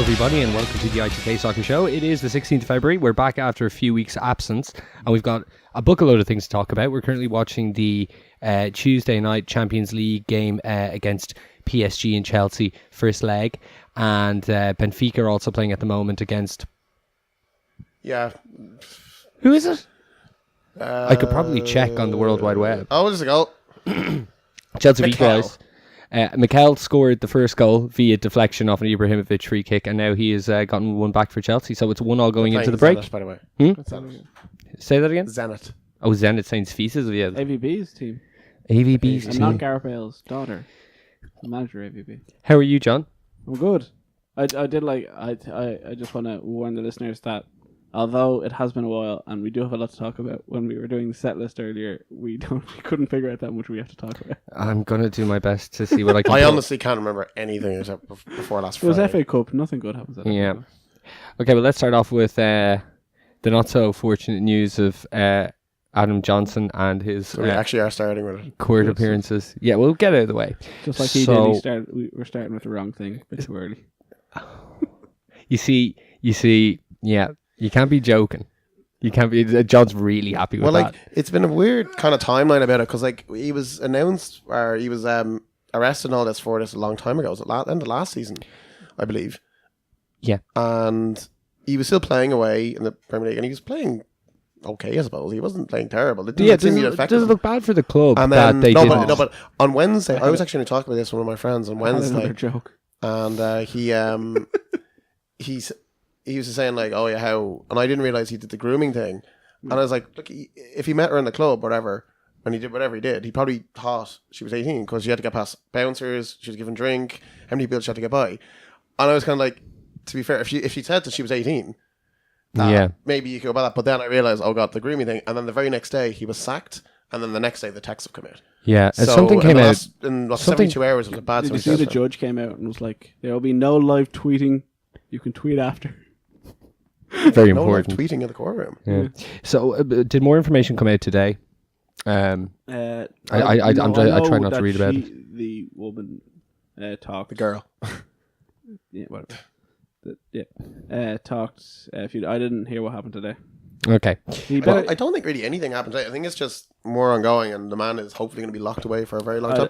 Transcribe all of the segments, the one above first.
everybody, and welcome to the ITK Soccer Show. It is the 16th of February. We're back after a few weeks' absence, and we've got a bucket-load of things to talk about. We're currently watching the Tuesday night Champions League game against PSG and Chelsea, first leg, and Benfica are also playing at the moment against... Yeah. Who is it? I could probably check on the World Wide Web. Oh, there's a goal. Chelsea beat guys. Mikel scored the first goal via deflection off an Ibrahimovic free kick, and now he has gotten one back for Chelsea. So it's 1-1 going into the break. Zenit, by the way. Say that again? Zenit. Oh, Zenit Saints Feces. Yeah. AVB's team. AVB's I'm team. not Gareth Bale's daughter. The manager of AVB. How are you, John? I'm good. I just want to warn the listeners that although it has been a while and we do have a lot to talk about, when we were doing the set list earlier, we couldn't figure out that much we have to talk about. I'm gonna do my best to see what I can. I honestly can't remember anything except before last Friday. It was FA Cup. Nothing good happens. At Yeah. Okay, well, let's start off with the not so fortunate news of Adam Johnson and his So we actually are starting with it. court appearances. Yeah, we'll get out of the way. Just like he did. We're starting with the wrong thing. A bit too early. You see, yeah. You can't be joking. You can't be. John's really happy with that. It's been a weird kind of timeline about it because, he was announced or he was arrested and all this for this a long time ago. It was end of last season, I believe. Yeah. And he was still playing away in the Premier League, and he was playing okay, I suppose. He wasn't playing terrible. It does it look bad for the club and then, that they didn't? But on Wednesday, I was actually going to talk about this with one of my friends on Wednesday. Another joke. And he was saying oh yeah, how, and I didn't realize he did the grooming thing, and I was like, look, if he met her in the club or whatever, and he did whatever he did, he probably thought she was 18 because she had to get past bouncers, she was given drink, how many people she had to get by, and I was kind of like, to be fair, if she said that she was 18, yeah, maybe you could go by that, but then I realized, oh god, the grooming thing, and then the very next day he was sacked, and then the next day the text have come out. Yeah, and so something came out in 72 hours. It was a bad. Did you see the judge came out and was like, there will be no live tweeting, you can tweet after. Very no important. Tweeting in the courtroom. Yeah. So, did more information come out today? I try not to read about it. The woman talked. The girl. Yeah, whatever. Talked. I didn't hear what happened today. Okay. I don't think really anything happened today. I think it's just more ongoing, and the man is hopefully going to be locked away for a very long time.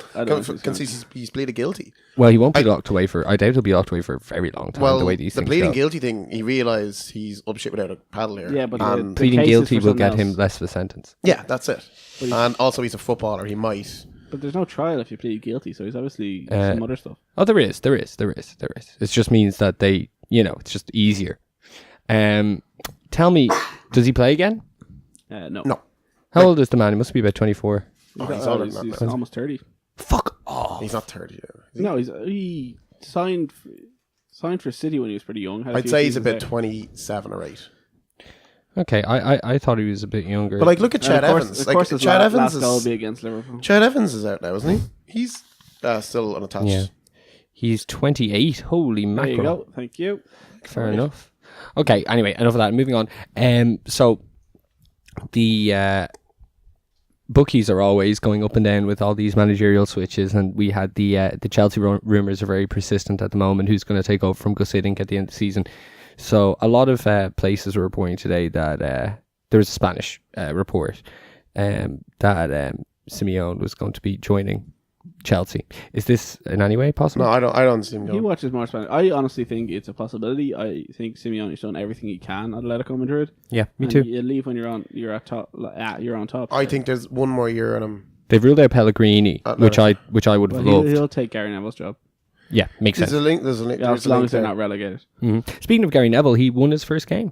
He's pleaded guilty. Well, he won't be locked away for... I doubt he'll be locked away for a very long time. Well, the way these the things pleading go. guilty thing, he realised he's up shit without a paddle here. Yeah, but pleading guilty will get him less of a sentence. Yeah, that's it. And also, he's a footballer. He might. But there's no trial if you plead guilty, so he's obviously some other stuff. Oh, there is. It just means that they... it's just easier. Tell me, does he play again? No. How old is the man? He must be about 24. Oh, he's older than that. He's almost 30. Fuck off. He's not 30 yet. No, he signed for City when he was pretty young. I'd say he's about 27 or 8. Okay, I thought he was a bit younger. But look at Chad Evans. Of course, Chad Evans will be against Liverpool. Chad Evans is out now, isn't he? He's still unattached. Yeah. He's 28. Holy mackerel. There you go. Thank you. Fair enough. Okay, anyway, enough of that. Moving on. So, the bookies are always going up and down with all these managerial switches, and we had the Chelsea rumours are very persistent at the moment. Who's going to take over from Gus Hiddink at the end of the season? So, a lot of places were reporting today that there was a Spanish report that Simeone was going to be joining Chelsea. Is this in any way possible? No, I don't see him going. He watches more Spanish. I honestly think it's a possibility. I think Simeone's done everything he can at Atletico Madrid. Yeah, me too. You leave when you're on top. You're on top. I think there's one more year on him. They've ruled out Pellegrini, which I would have loved. He'll take Gary Neville's job. Yeah, makes sense. There's a link. Yeah, as long as they're not relegated. Mm-hmm. Speaking of Gary Neville, he won his first game.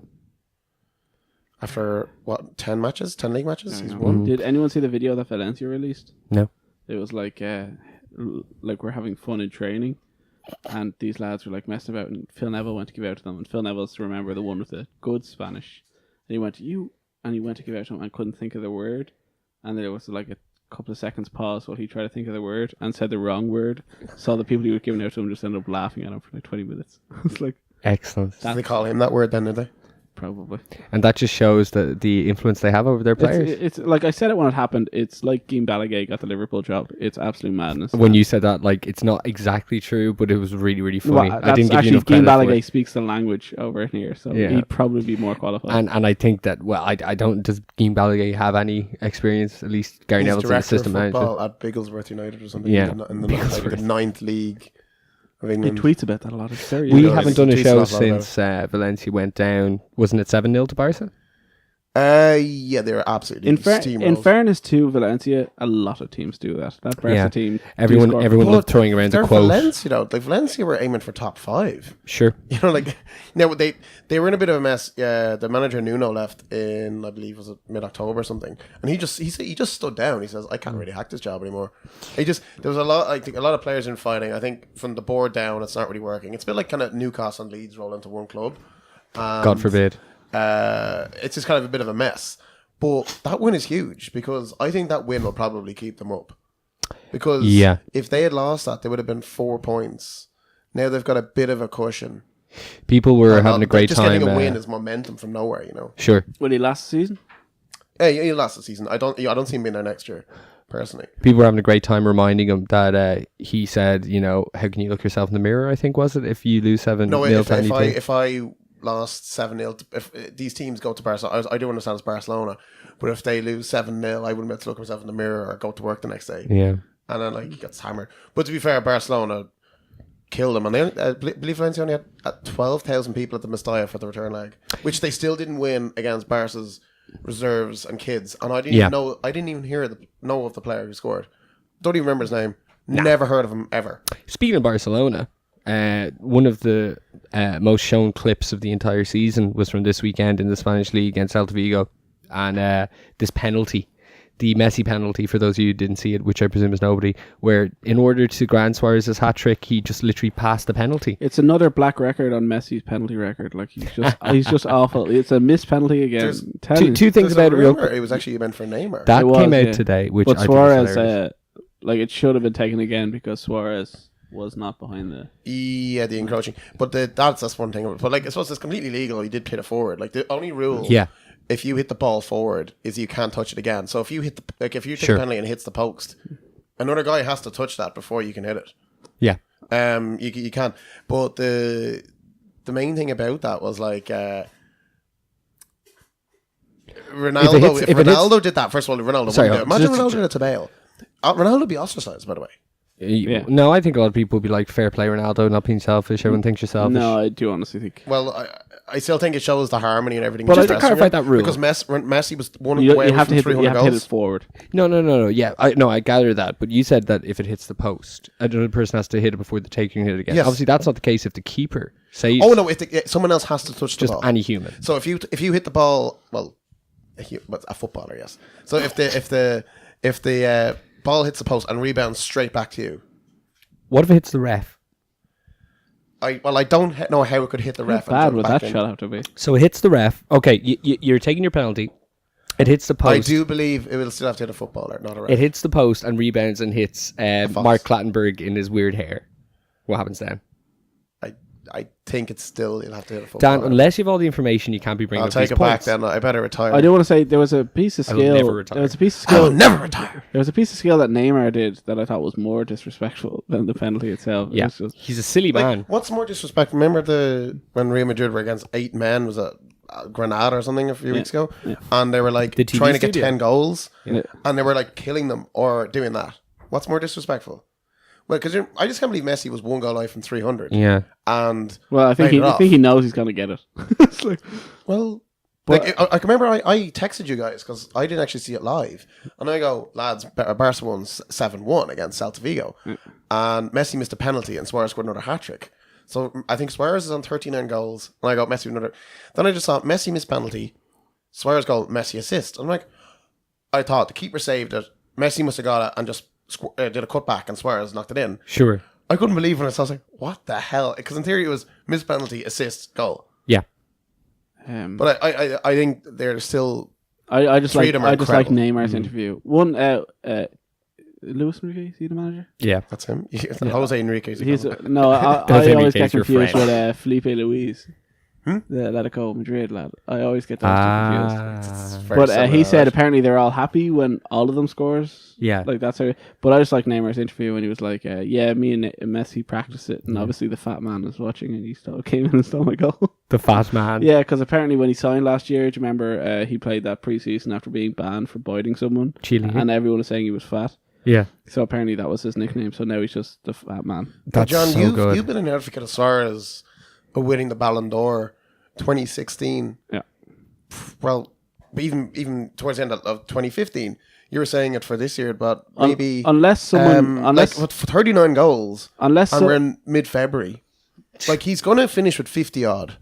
After, 10 league matches? He's won. Did anyone see the video that Valencia released? No. It was like we're having fun in training, and these lads were messing about, and Phil Neville went to give out to them, and Phil Neville's to remember the one with the good Spanish, and he went to you, and he went to give out to him and couldn't think of the word, and there was a couple of seconds pause while he tried to think of the word and said the wrong word, so the people he was giving out to him just ended up laughing at him for 20 minutes. It's excellent. Did they call him that word then, did they? probably. And that just shows the influence they have over their players. It's like I said it when it happened. It's like Guillaume Balaguer got the Liverpool job. It's absolute madness. When you said that, like, it's not exactly true, but it was really, really funny. Well, I didn't give actually, you enough Guillaume credit for Balaguer it. speaks the language over here, so Yeah. he'd probably be more qualified. And I think that, well, I don't, does Guillaume Balaguer have any experience? At least Gary He's Neville's the director of assistant manager. football at Bigglesworth United or something. Yeah. in the ninth league of he England. tweets about that a lot. It's very We does. haven't done a Tweets show an awful lot since Valencia went down. Wasn't it 7-0 to Barca? Yeah, they were absolutely in steamrolled. fairness to Valencia, a lot of teams do that. That Barca Yeah. team, Everyone do score. loved But throwing around the they're quote. Valencia, though. Like Valencia were aiming for top 5. Sure. You know, like they were in a bit of a mess. Yeah, the manager Nuno left in, I believe, was it mid-October or something, and he just stood down. He says, "I can't really hack this job anymore." There was a lot. I think a lot of players in fighting. I think from the board down, it's not really working. It's a bit like kind of Newcastle and Leeds roll into one club. God forbid. It's just kind of a bit of a mess. But that win is huge because I think that win will probably keep them up. Because if they had lost that, they would have been 4 points. Now they've got a bit of a cushion. People were having a great just time. Getting a win is momentum from nowhere, you know. Sure. Will he last the season? Yeah, he lost the season. I don't see him being there next year, personally. People were having a great time reminding him that he said, you know, how can you look yourself in the mirror, I think, was it, if you lose 7-0 No, to anything? if I lost 7-0, if these teams go to Barcelona, I do understand it's Barcelona, but if they lose 7-0, I wouldn't be able to look myself in the mirror or go to work the next day. Yeah. And then he gets hammered. But to be fair, Barcelona killed them, and they believe Valencia only had 12,000 people at the Mestalla for the return leg, which they still didn't win against Barca's reserves and kids. And I didn't even know. I didn't even know of the player who scored. Don't even remember his name. Never heard of him ever. Speaking of Barcelona, one of the most shown clips of the entire season was from this weekend in the Spanish League against Celta Vigo, and this penalty, the Messi penalty, for those of you who didn't see it, which I presume is nobody, where in order to grant Suarez's hat-trick, he just literally passed the penalty. It's another black record on Messi's penalty record. Like he's just awful. It's a missed penalty again. Two things about it real quick. It was actually meant for Neymar. That It came was, out yeah. today, which But I Suarez, think is hilarious. it should have been taken again because Suarez was not behind the. Yeah, the encroaching. But that's one thing. But I suppose it's completely legal. He did hit it forward. Like the only rule. Yeah. If you hit the ball forward, is you can't touch it again. So if you hit if you take Sure. a penalty and it hits the post, another guy has to touch that before you can hit it. Yeah. You can't. But the main thing about that was Ronaldo. If Ronaldo did that, first of all, Ronaldo Sorry, wouldn't do it. Imagine just- Ronaldo did it to Bale. Ronaldo would be ostracized, by the way. Yeah. No, I think a lot of people would be like, fair play, Ronaldo, not being selfish. Everyone thinks you're selfish. No, I do honestly think. Well, I still think it shows the harmony and everything. But in just the to dressing clarify room, that rule. because Messi was one You away have from to 300 hit it goals. forward. No. Yeah, I gather that. But you said that if it hits the post, another person has to hit it before the taker can hit it again. Yes. Obviously, that's not the case if the keeper saves. Oh no! If someone else has to touch the just ball. any human. So if you hit the ball, well, a footballer, yes. So if the ball hits the post and rebounds straight back to you, What if it hits the ref? I don't know how it could hit the ref. How and bad jump would back that in. shot have to be? So it hits the ref. Okay, you're taking your penalty. It hits the post. I do believe it will still have to hit a footballer, not a ref. It hits the post and rebounds and hits Mark Clattenburg in his weird hair. What happens then? I think it's still you'll have to hit a footballer. Dan, unless you have all the information, you can't be bringing I'll up take these it back points. then. I better retire. I do want to say there was a piece of I will skill. never retire. There was a piece of I will skill. never retire. There was a piece of skill that Neymar did that I thought was more disrespectful than the penalty itself. It Yeah, was just, he's a silly man. What's more disrespect? Remember when Real Madrid were against 8 men, was it Granada or something a few weeks ago? Yeah. And they were The TV trying to get studio. 10 goals Yeah. and they were killing them or doing that. What's more disrespectful? Well, because I just can't believe Messi was 1 goal out from 300. Yeah. And well, I think played it off. he knows he's going to get it. It's like, Well, But- I can remember I texted you guys because I didn't actually see it live. And I go, lads, Barca won 7-1 against Celta Vigo. And Messi missed a penalty and Suarez scored another hat-trick. So I think Suarez is on 39 goals. And I got Messi with another. Then I just saw Messi missed penalty. Suarez goal, Messi assist. I'm like, I thought the keeper saved it. Messi must have got it and just did a cutback and Suarez knocked it in. Sure. I couldn't believe when I saw it. I was like, what the hell? Because in theory it was missed penalty, assist, goal. Yeah. But I think they're still... I just like Freedom are incredible. Neymar's interview. One, Luis Enrique, is he the manager? Yeah. That's him. Jose Enrique. He's no, I Jose always Enrique's get your confused friend. with Felipe Luis. The Atletico Madrid lad. I always get those two confused. Very But similar, he said right? apparently they're all happy when all of them scores. Yeah. Like that's how. But I just like Neymar's interview when he was like, "Yeah, me and Messi practiced it, and obviously the fat man was watching, and he still came in and stole my goal." The fat man. Yeah, because apparently when he signed last year, do you remember he played that preseason after being banned for biting someone, Chile. and everyone was saying he was fat. Yeah. So apparently that was his nickname. So now he's just the fat man. That's John, so you've good. been an advocate as far as winning the Ballon d'Or 2016. Yeah. Well, even towards the end of 2015, you were saying it for this year, but maybe Unless someone, like with 39 goals, unless and we're in mid-February, like he's going to finish with 50 odd,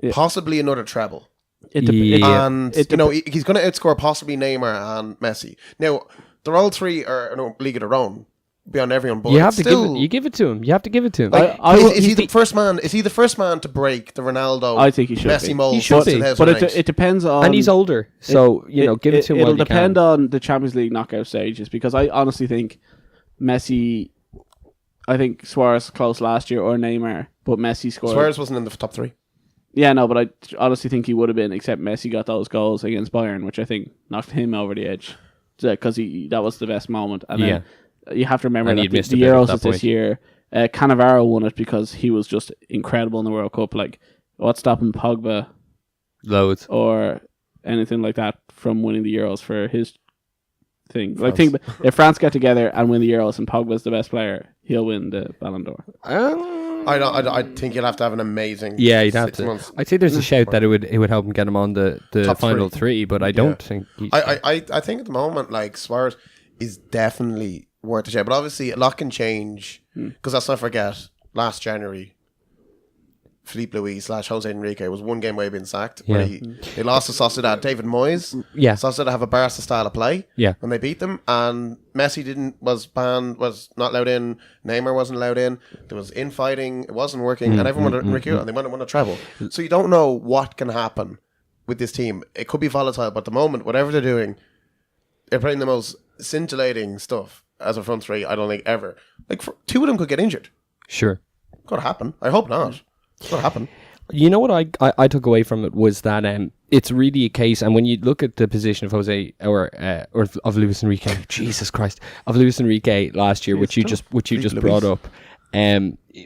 Yeah. possibly another treble. Yeah. And he's going to outscore possibly Neymar and Messi. Now they're all three are in a league of their own beyond everyone. But You have to still, give it to him. You have to give it to him. Like, I- is he the first man? Is he the first man to break the Ronaldo? I think he should Messi be. mold. He should since be. 2008? But it depends on. And he's older, so give it to him. It'll while you depend can. on the Champions League knockout stages because I honestly think Messi. I think Suarez close last year or Neymar, but Messi scored. Suarez wasn't in the top three. Yeah, no, but I honestly think he would have been, except Messi got those goals against Bayern, which I think knocked him over the edge because that was the best moment. And then you have to remember And that he'd missed the a bit at Euros that is this point. year. Cannavaro won it because he was just incredible in the World Cup. Like, what's stopping Pogba Loads. or anything like that from winning the Euros for his thing? Like, think if France get together and win the Euros and Pogba's the best player, he'll win the Ballon d'Or. I think you'll have to have an amazing. Yeah, you'd have 6 to. months. I'd say there's a shout that it would help him get him on the Top final three. three, but I don't think. I think at the moment, like Suarez is definitely worth a shout, but obviously a lot can change because let's not forget last January. Felipe Luis / Jose Enrique was one game away being sacked. Yeah. Where they lost to Sociedad. David Moyes. Yeah. Sociedad have a Barca style of play. Yeah. When they beat them, and Messi was banned, was not allowed in. Neymar wasn't allowed in. There was infighting. It wasn't working, and everyone wanted Enrique, and they won a treble. So you don't know what can happen with this team. It could be volatile, but at the moment, whatever they're doing, they're playing the most scintillating stuff as a front three. I don't think ever. Like two of them could get injured. Sure. Could happen. I hope not. Could happen. You know what I took away from it was that it's really a case, and when you look at the position of Jose or of Luis Enrique, Jesus Christ, of Luis Enrique last year, which you just brought up,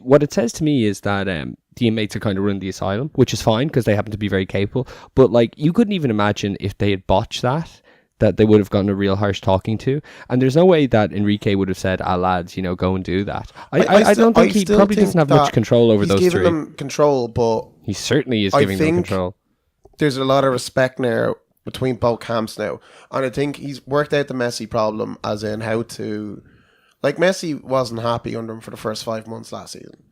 what it says to me is that the inmates are kind of running the asylum, which is fine because they happen to be very capable. But like, you couldn't even imagine if they had botched that they would have gotten a real harsh talking to, and there's no way that Enrique would have said, lads, go and do that. I don't think he probably doesn't have much control over those three. He's giving three. them control, but He certainly is giving them control. There's a lot of respect now between both camps now, and I think he's worked out the Messi problem as in how to, like Messi wasn't happy under him for the first 5 months last season.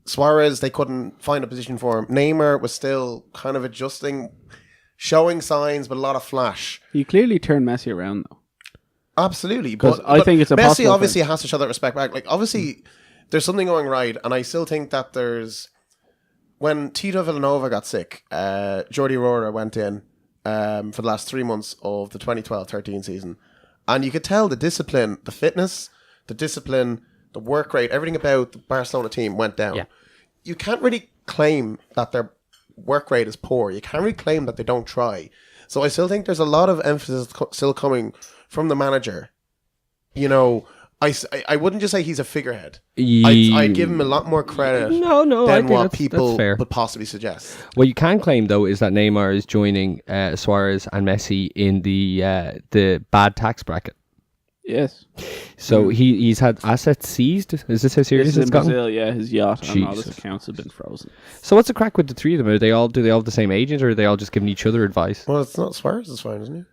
Suarez, they couldn't find a position for him. Neymar was still kind of adjusting, showing signs, but a lot of flash. He clearly turned Messi around though. Absolutely, 'Cause but I think it's Messi impossible obviously has to show that respect back. Like obviously, there's something going right, and I still think that when Tito Villanova got sick, Jordi Aurora went in for the last 3 months of the 2012-13 season, and you could tell the discipline, the fitness, the discipline, the work rate, everything about the Barcelona team went down. Yeah. You can't really claim that their work rate is poor. You can't really claim that they don't try. So I still think there's a lot of emphasis still coming from the manager. I wouldn't just say he's a figurehead. I'd give him a lot more credit No, I than think what that's people fair. would possibly suggest. What you can claim though is that Neymar is joining Suarez and Messi in the bad tax bracket. Yes. So he's had assets seized. Is this how serious This is it's in gotten? Brazil, yeah, his yacht and all his Jesus. accounts have been frozen. So what's the crack with the three of them? Do they all have the same agent, or are they all just giving each other advice? Well, it's not Suarez, it's fine, isn't it?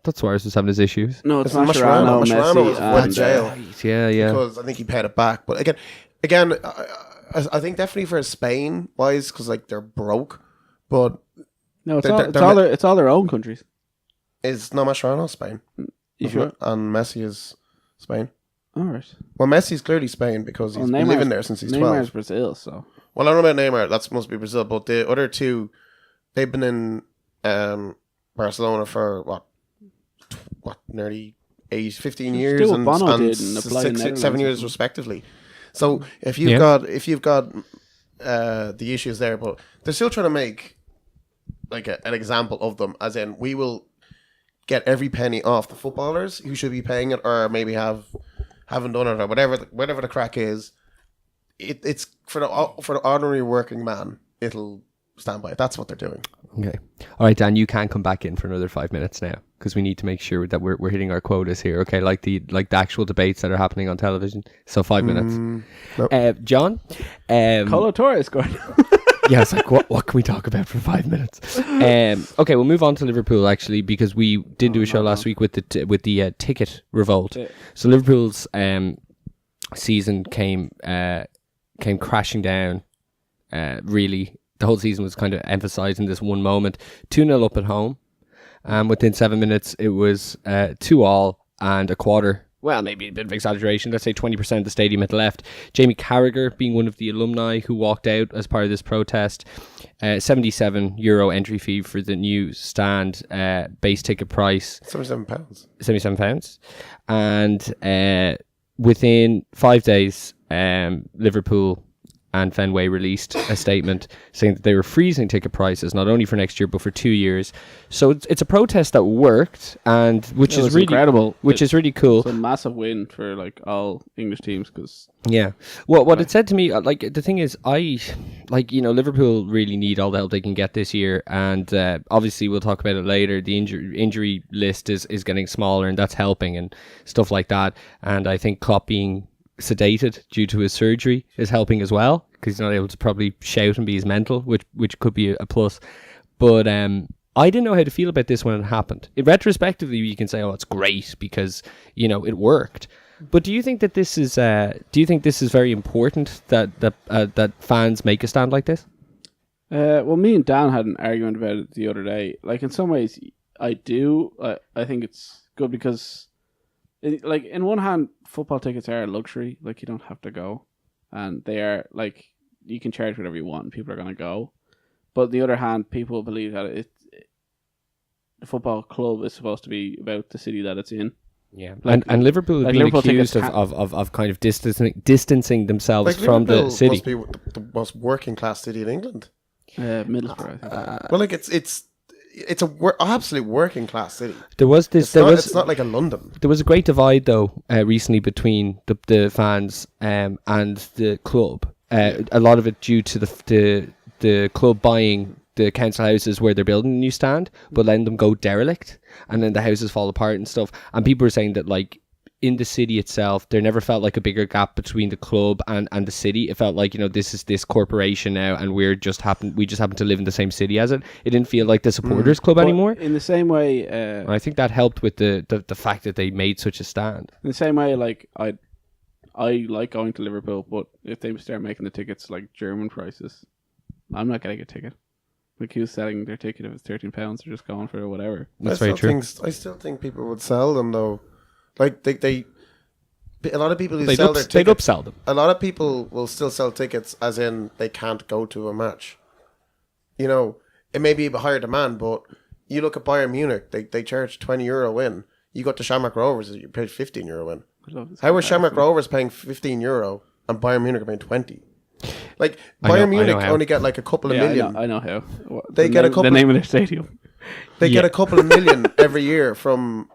That's Suarez was having his issues. No, it's It's Mascherano, Mascherano Messi, was avoided and jail. Yeah. Because I think he paid it back. But again, I think definitely for Spain wise, because like they're broke. But no, they're it's all their own countries. is no Mascherano Spain? You Isn't sure? it? And Messi is Spain. All right. Well, Messi's clearly Spain because he's been living there since he's 12. Neymar's Brazil, so Well, I don't know about Neymar. That must be Brazil. But the other two, they've been in Barcelona for nearly 15 years do what and, Bono and did and apply in 6, 7 Netherlands. years respectively. So if you've got the issues there, but they're still trying to make like an example of them, as in we will get every penny off the footballers who should be paying it, or maybe haven't done it, or whatever the crack is. It's for the ordinary working man. It'll stand by it. That's what they're doing. Okay. All right, Dan, you can come back in for another 5 minutes now, because we need to make sure that we're hitting our quotas here. Okay, like the actual debates that are happening on television. So 5 minutes. Nope. John, Colo Torres scored. yeah, it's like what can we talk about for 5 minutes? Okay, we'll move on to Liverpool actually, because we did do a show last week with the ticket revolt. Yeah. So Liverpool's season came crashing down. Really, the whole season was kind of emphasised in this one moment. 2-0 up at home. Within 7 minutes, it was 2-2 and a quarter. Well, maybe a bit of exaggeration. Let's say 20% of the stadium had left. Jamie Carragher, being one of the alumni who walked out as part of this protest, €77 entry fee for the new stand, base ticket price £77. £77. And within 5 days, Liverpool and Fenway released a statement saying that they were freezing ticket prices not only for next year but for 2 years. So it's a protest that worked, and which is really incredible. Which is really cool. It's a massive win for like all English teams, because Yeah. Well, what it said to me, like the thing is, Liverpool really need all the help they can get this year, and obviously we'll talk about it later. The injury list is getting smaller, and that's helping and stuff like that. And I think Klopp being sedated due to his surgery is helping as well, because he's not able to probably shout and be as mental, which could be a plus. But I didn't know how to feel about this when it happened. Retrospectively, you can say, "Oh, it's great because it worked." But do you think that this is very important that fans make a stand like this? well, me and Dan had an argument about it the other day. Like, in some ways, I do. I think it's good because, in one hand, football tickets are a luxury. Like, you don't have to go, and they are like you can charge whatever you want. And people are going to go, but on the other hand, people believe that the football club is supposed to be about the city that it's in. Yeah, Like, and Liverpool have been Liverpool accused tickets of kind of distancing themselves Like from Liverpool the city. must be the most working class city in England. Middlesbrough, I think. Well, like it's absolute working class city. There was this. It's not like a London. There was a great divide though recently between the fans and the club. A lot of it due to the club buying the council houses where they're building a new stand, but letting them go derelict, and then the houses fall apart and stuff. And people were saying that, like, in the city itself, there never felt like a bigger gap between the club and the city. It felt like, this is this corporation now, and we just happen to live in the same city as it. It didn't feel like the supporters club But anymore. in the same way, And I think that helped with the fact that they made such a stand. in the same way, like I like going to Liverpool, but if they start making the tickets like German prices, I'm not getting a ticket. Like, who's selling their ticket if it's £13? They're just going for whatever. That's very true. I still think people would sell them though. Like they a lot of people who They'd sell their they'd tickets. upsell them. A lot of people will still sell tickets, as in they can't go to a match. It may be a higher demand, but you look at Bayern Munich, they charge €20 in. You go to Shamrock Rovers, you pay €15 in. How are Shamrock Rovers paying €15 and Bayern Munich are paying 20? Like, Bayern Munich only get like a couple of million. I know how. They get a couple. The name of their stadium. They get a couple of million every year from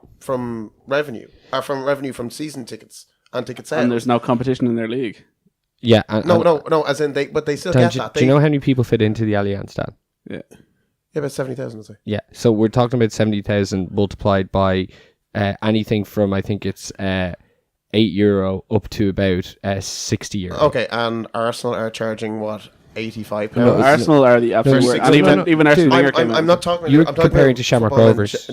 revenue, or from revenue from season tickets and ticket sales. And there's no competition in their league. Yeah. No. As in but they still get that. Do you know how many people fit into the Allianz stand? Yeah. Yeah, about 70,000. I'd say. Yeah, so we're talking about 70,000 multiplied by anything from, I think it's €8 up to about €60. Okay, and Arsenal are charging what, £85? No, Arsenal are the absolute worst. And even Arsene Wenger came I'm out. not talking. You're I'm talking comparing about to Shamrock football Rovers.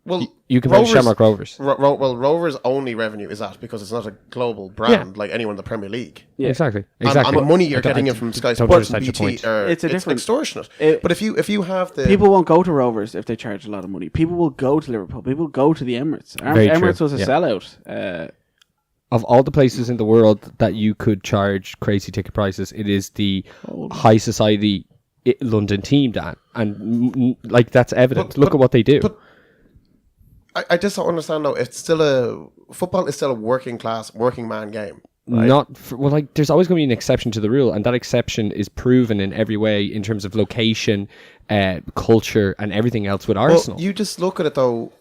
Well, You compare to Shamrock Rovers. Well, Rovers' only revenue is that because it's not a global brand like anyone in the Premier League. Yeah. Exactly. And the money you're getting in from Sky don't Sports and understand your BT, point. It's a different- extortionate. But if you have the People won't go to Rovers if they charge a lot of money. People will go to Liverpool. People will go to the Emirates. Very true, Emirates was a yeah. sellout. Of all the places in the world that you could charge crazy ticket prices, it is the high society London team, Dan. And like, that's evident. Look at what they do. But I just don't understand though. It's still football is still a working class, working man game. Not for, well, like there's always going to be an exception to the rule, and that exception is proven in every way in terms of location, culture, and everything else with Arsenal. You just look at it though.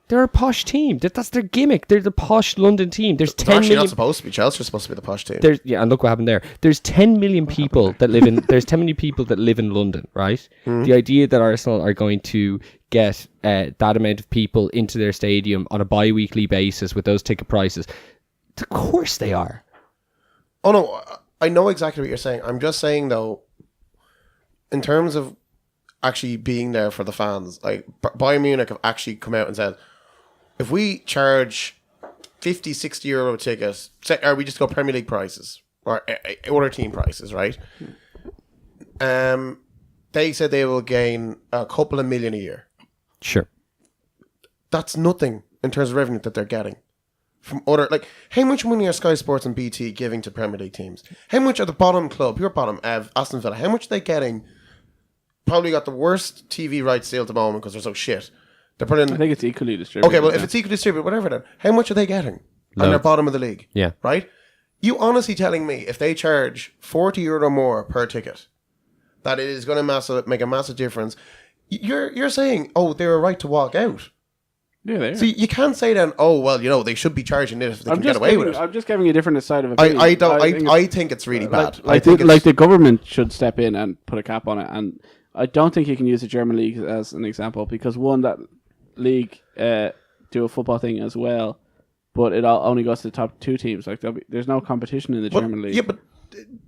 They're a posh team. That's their gimmick. They're the posh London team. There's It's 10 actually million. not supposed to be. Chelsea are supposed to be the posh team. And look what happened there. There's 10 million people that live in. There's 10 million people that live in London, right? The idea that Arsenal are going to get that amount of people into their stadium on a bi-weekly basis with those ticket prices, of course they are. Oh no, I know exactly what you're saying. I'm just saying though, in terms of actually being there for the fans, like Bayern Munich have actually come out and said, if we charge 50, 60 euro tickets, or we just go Premier League prices or other team prices, right? They said they will gain a couple of million a year. Sure. That's nothing in terms of revenue that they're getting from other, like, how much money are Sky Sports and BT giving to Premier League teams? How much are the bottom club, your bottom, Aston Villa, how much are they getting? Probably got the worst TV rights deal at the moment because they're so shit. They're putting. I think it's equally distributed. Okay, well, if it's equally distributed, whatever then, how much are they getting? And they're bottom of the league. Yeah. Right? You honestly telling me if they charge 40 euro more per ticket, that it is going to make a massive difference? You're saying, oh, they were right to walk out. Yeah, they are. So you can't say then, oh, well, they should be charging this if they can get away with it. I'm just giving a different side of opinion. I think it's really bad. Like the government should step in and put a cap on it, and I don't think you can use the German league as an example because one, that league do a football thing as well, but it only goes to the top two teams. Like there's no competition in the German league. Yeah, but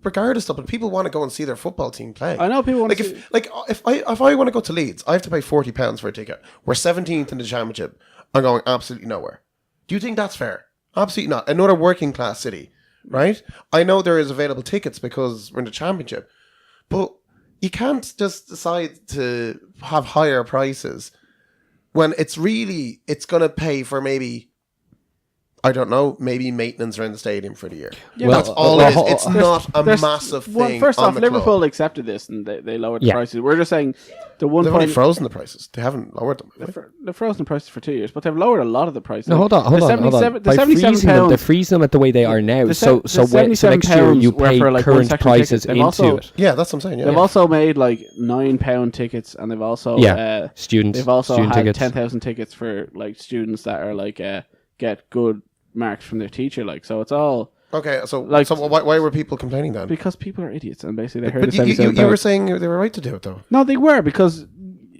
regardless of it, people want to go and see their football team play. I know people want to see. If I want to go to Leeds, I have to pay £40 for a ticket. We're 17th in the championship. I'm going absolutely nowhere. Do you think that's fair? Absolutely not. Another working class city, right? I know there is available tickets because we're in the championship, but you can't just decide to have higher prices when it's going to pay for maybe, I don't know, maybe maintenance around the stadium for the year. Yeah, that's all it is. It's not a massive thing. Well, first off, the Liverpool club. accepted this and they lowered the prices. We're just saying the one They've point only frozen the prices. They haven't lowered them. they've frozen the prices for 2 years, but they've lowered a lot of the prices. No, hold on. The By freezing them, they're freezing them at the way they are now. So next year you pay current prices into it. Yeah, that's what I'm saying. Yeah, they've also made like £9 tickets, and they've also students. They've also student had tickets. 10,000 tickets for like students that are like get good marks from their teacher. Like, so it's all okay. So like, why were people complaining then? because people are idiots, and basically they heard But the 77 you were saying they were right to do it though. No, they were, because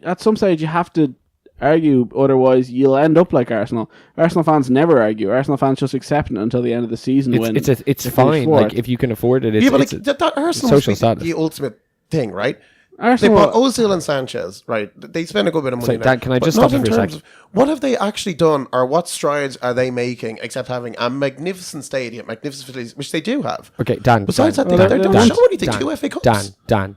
at some stage you have to argue, otherwise you'll end up like Arsenal. Arsenal fans never argue. Arsenal fans just accept it until the end of the season. It's fine. Like if you can afford it, it's that Arsenal social status. The ultimate thing, right? Arsenal, they bought Ozil and Sanchez, right? They spent a good bit of money. So, Dan, can I just stop you for a second? What have they actually done, or what strides are they making, except having a magnificent stadium, magnificent facilities, which they do have? Okay, Dan. Besides that, they don't show anything. 2 FA Cups. Dan.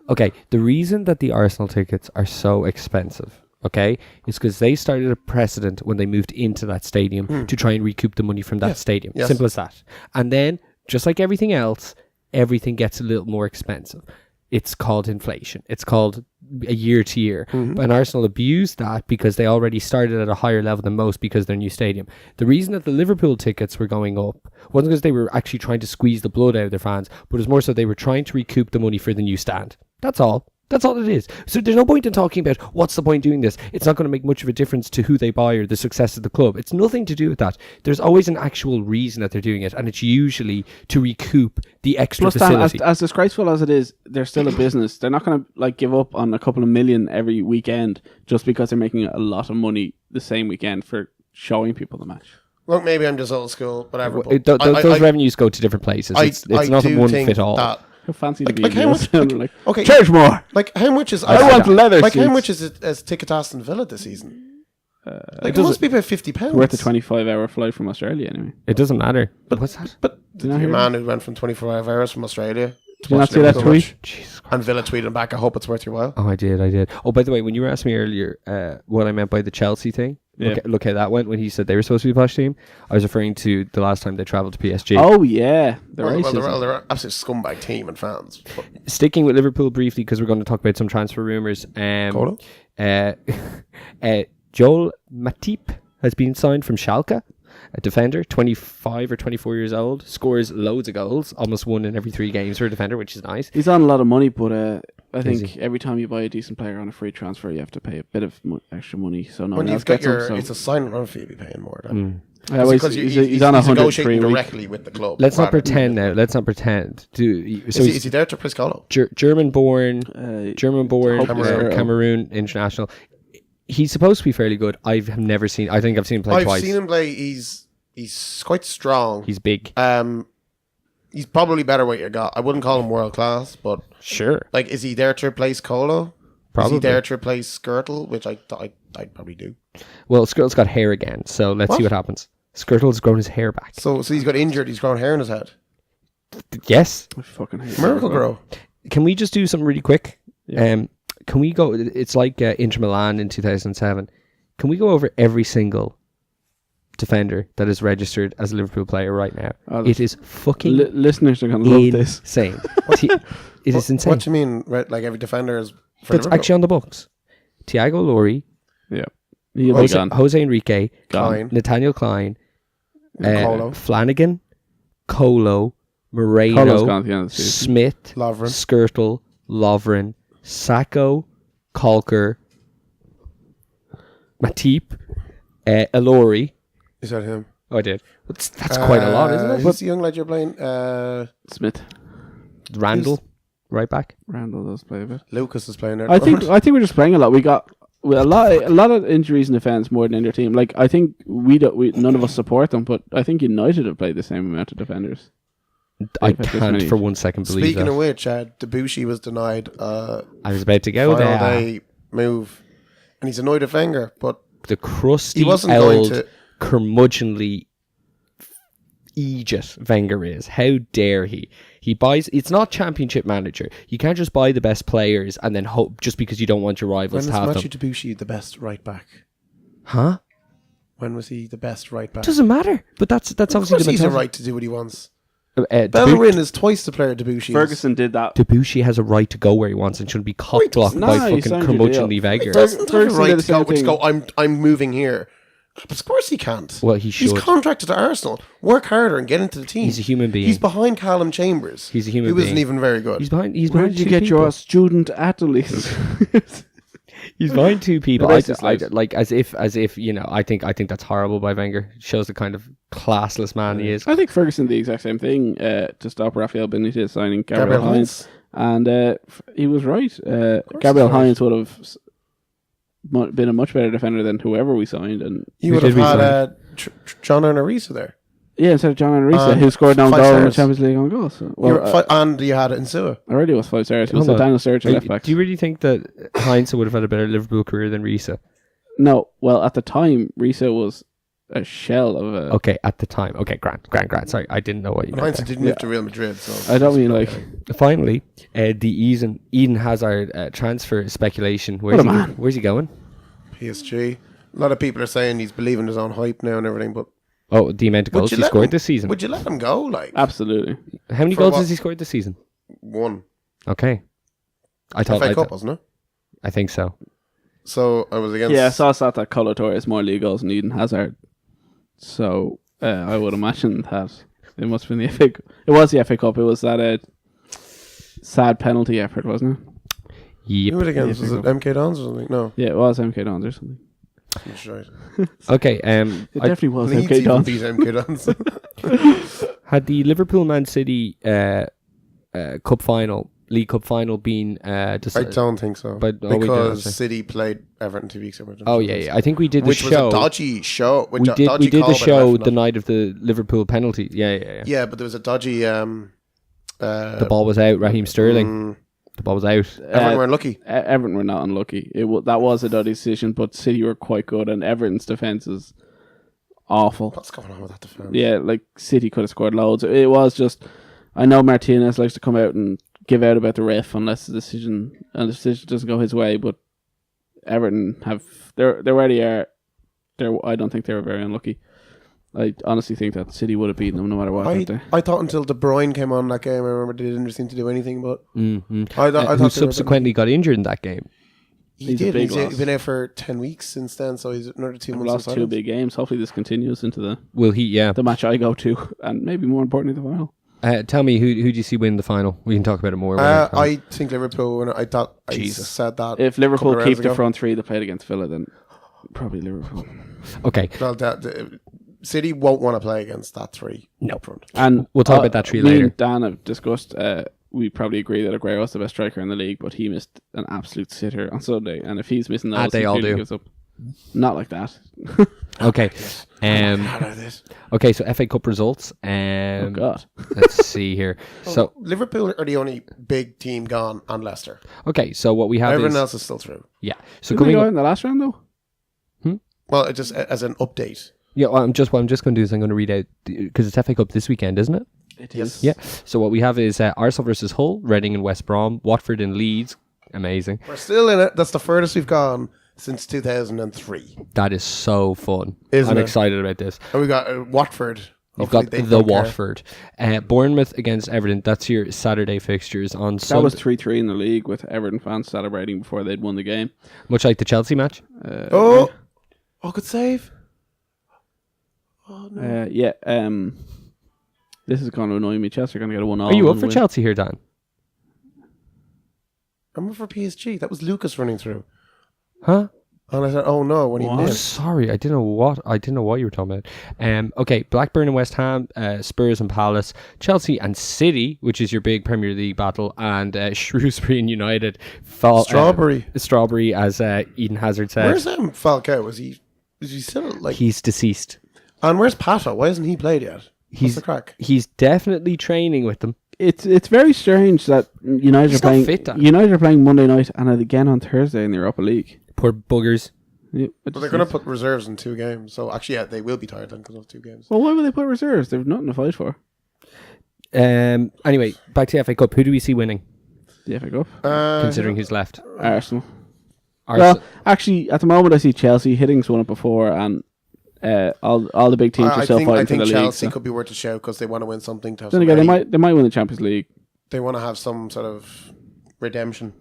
Okay, the reason that the Arsenal tickets are so expensive, okay, is because they started a precedent when they moved into that stadium to try and recoup the money from that stadium. Yes. Simple as that. And then, just like everything else, everything gets a little more expensive. It's called inflation. It's called a year to year. And Arsenal abused that because they already started at a higher level than most because their new stadium. The reason that the Liverpool tickets were going up wasn't because they were actually trying to squeeze the blood out of their fans, but it was more so they were trying to recoup the money for the new stand. That's all. That's all it is. So there's no point in talking about what's the point doing this. It's not going to make much of a difference to who they buy or the success of the club. It's nothing to do with that. There's always an actual reason that they're doing it, and it's usually to recoup the extra facility. Dan, as disgraceful as it is, they're still a business. They're not going to like give up on a couple of million every weekend just because they're making a lot of money the same weekend for showing people the match. Well, maybe I'm just old school, whatever. Those revenues go to different places. It's not a one fit all. How fancy to be? Like how much? Okay, charge more. Like how much is? I want leather. Like seats. how much is it as ticket to Aston Villa this season? Like it must be about £50. Worth a 25-hour flight from Australia, anyway. It doesn't matter. But what's that? But you the know man who went from 25 hours from Australia. Did you not see that tweet? And Villa tweeted back, "I hope it's worth your while." Oh, I did. Oh, by the way, when you were asking me earlier what I meant by the Chelsea thing, look how that went when he said they were supposed to be a posh team. I was referring to the last time they travelled to PSG. Oh, yeah. They're an absolute scumbag team and fans. Sticking with Liverpool briefly, because we're going to talk about some transfer rumours. Joel Matip has been signed from Schalke. A defender, 25 or 24 years old, scores loads of goals, almost one in every 3 games for a defender, which is nice. He's on a lot of money, but I Is think he? every time you buy a decent player on a free transfer, you have to pay a bit of extra money. So no When one you've else got gets him. your, So. it's a sign on fee, you'll be paying more than. Because he's on 103 negotiating a week. directly with the club. Let's not rather than- pretend now. Let's not pretend. So Is he there to Priscolo? German-born, Cameroon. Cameroon international. He's supposed to be fairly good. I think I've seen him play twice. I've seen him play. He's quite strong. He's big. He's probably better what you got. I wouldn't call him world class, but Sure. like, is he there to replace Colo? Probably. Is he there to replace Skirtle? Which I'd probably do. Well, Skirtle's got hair again, so let's see what happens. Skirtle's grown his hair back. So he's got injured. He's grown hair in his head. Yes. I fucking hate Miracle Liverpool. grow. Can we just do something really quick? Yeah. Can we go? It's like Inter Milan in 2007. Can we go over every single defender that is registered as a Liverpool player right now? Oh, It is fucking Listeners are going to love this. insane. It is insane. What do you mean? Right, like every defender is for That's Liverpool? actually on the books. Thiago Lori, Yeah. He'll be gone. Jose Enrique, Klein. Nathaniel Klein, Colo. Flanagan, Colo, Colo's Moreno, gone at the end of the season. Smith, Lovren. Skirtle, Lovren, Sacco, Calker, Matip, Elori. Is that him? Oh, I did. That's quite a lot, isn't it? Who's the young lad you're playing? Smith. Randall, right back. Randall does play a bit. Lucas is playing there. I think we're just playing a lot. We got a lot of injuries in defence more than in their team. Like I think none of us support them, but I think United have played the same amount of defenders. I They've had this can't many. for 1 second believe Speaking that. of which, Debussy was denied I was about to go final there. day move, and he's annoyed at Wenger, but The crusty, he wasn't going old, to. curmudgeonly Aegis Wenger is. How dare he? He buys. It's not Championship Manager. You can't just buy the best players and then hope just because you don't want your When rivals was to have Matthew them. Debussy the best right back? Huh? When was he the best right back? Doesn't matter. But that's Of obviously course the he's a mentality. right to do what he wants. Debussy, Bellerin is twice the player Debussy is. Ferguson did that. Debussy has a right to go where he wants and shouldn't be cock blocked No, by he fucking signed your curmudgeonly deal. Wenger. He doesn't have a Ferguson right did the to go, same which thing. go, I'm moving here. But of course he can't. Well, he He's should. contracted to Arsenal. Work harder and get into the team. He's a human being. He's behind Callum Chambers. He's a human who isn't being. even very good. He's behind. He's Where behind did you two get people. your student athletes? He's behind two people. The I, racist I, lives. like as if you know. I think that's horrible by Wenger. Shows the kind of classless man he is. I think Ferguson did the exact same thing to stop Rafael Benitez signing Gabriel Heinz. And he was right. Gabriel he's right. Heinz would have been a much better defender than whoever we signed. And You Who would have did we had John Arisa there. yeah, instead of John Enrique, And who scored down 5 goal in the stars. Champions League on goal. So, And you had Insua. already was 5 stars. He was Hold a on. Daniel Sturridge left back. Do you really think that Heinz would have had a better Liverpool career than Risa? No, well, at the time, Risa was a shell of a... Okay, at the time. Okay, Grant. Sorry, I didn't know what you And meant. Heinz didn't move to Real Madrid. So I don't mean like... Finally, the Eden Hazard transfer speculation. What a man. Where's he going? PSG. A lot of people are saying he's believing his own hype now and everything, but Oh, the amount of would goals you he let scored him- this season. Would you let him go? Like Absolutely. How many For goals what? has he scored this season? one. Okay, I thought. FA Cup, wasn't it? I think so. So I was against. Yeah, I saw that Colo Torre has more league goals than Eden Hazard. So I would imagine that it must have been the FA Cup. It was the FA Cup. It was that sad penalty effort, wasn't it? Yep. Who was it against? Yeah, Was it MK Dons or something? No, Yeah, it was MK Dons or something. that's right. Okay. It definitely was Leeds MK even Dons. beat MK Dons. Had the Liverpool Man City cup final, League Cup final, been I decided? don't think so. But- oh, we did, because okay. City played Everton 2 weeks ago. Oh yeah. I think we did the Which show. was a dodgy show. we did the show the night of the Liverpool penalty. Yeah. Yeah, but there was a dodgy. The ball was out. Raheem Sterling. The ball was out. Everton were unlucky. Everton were not unlucky. That was a dodgy decision, but City were quite good, and Everton's defence is awful. What's going on with that defense? Yeah, like City could have scored loads. It was just, I know Martinez likes to come out and give out about the ref unless the decision doesn't go his way, but Everton they're where they are. I don't think they were very unlucky. I honestly think that City would have beaten them no matter what. I thought until De Bruyne came on that game, I remember they didn't seem to do anything. But Mm-hmm. I thought Who subsequently got injured in that game. He He's a did. big He's loss. been out for 10 weeks since then, so he's another 2 We've months. lost of 2 silence. big games. Hopefully this continues into the Will he? Yeah. match I go to, and maybe more importantly, the final. Tell me, who do you see win the final? We can talk about it more. when it comes. I think Liverpool. When I thought Jesus. I said that. If Liverpool couple of keep rounds the ago. front three they played against Villa, then probably Liverpool. Okay. Well, City won't want to play against that 3 No. up front. And We'll talk about that three me later. and Dan have discussed. We probably agree that Aguero's the best striker in the league, but he missed an absolute sitter on Sunday. And if he's missing those, they he all clearly do. gives up. Not like that. Okay. Out of this. Okay. So FA Cup results. Oh God. Let's see here. So Liverpool are the only big team gone, and Leicester. okay. So what we have Everyone is else is still through. yeah. So Did we coming go up, out in the last round though? Well, it just as an update. yeah. What I'm just going to do is I'm going to read out because it's FA Cup this weekend, isn't it? It Yes. Yeah. So what we have is Arsenal versus Hull, Reading and West Brom, Watford and Leeds. Amazing. We're still in it. That's the furthest we've gone since 2003. That is so fun. Isn't I'm it? excited about this. And we got Watford. You've Hopefully got they the don't care. Watford, Bournemouth against Everton. That's your Saturday fixtures on That Sunday. was 3-3 in the league with Everton fans celebrating before they'd won the game. Much like the Chelsea match. Oh, good save. Oh no. Yeah. This is going to annoy me. Chelsea are going to get a 1-0. Are you up and for win. Chelsea here, Dan? I'm up for PSG. That was Lucas running through. Huh? And I said, oh no, when he What? Oh, missed. sorry, I didn't know what you were talking about. Okay, Blackburn and West Ham, Spurs and Palace, Chelsea and City, which is your big Premier League battle, and Shrewsbury and United. Strawberry, as Eden Hazard said. Where's Falcao? Is he still like? He's deceased. And where's Pato? Why hasn't he played yet? What's the crack? He's definitely training with them. It's very strange that United He's are playing. not fit, Dan. United are playing Monday night and again on Thursday in the Europa League. Poor buggers. Yeah, But they're going to put reserves in 2 games. So actually, yeah, they will be tired then because of 2 games. Well, why would they put reserves? They've nothing to fight for. Anyway, back to the FA Cup. Who do we see winning, The FA Cup. considering who's left? Arsenal. Arsenal. Well, actually, at the moment, I see Chelsea. Hiddings won it before, and all the big teams are I still think fighting for the Chelsea league. So. could be worth a shout because they want to win something. To have Then some again, money. they might win the Champions League. They want to have some sort of redemption.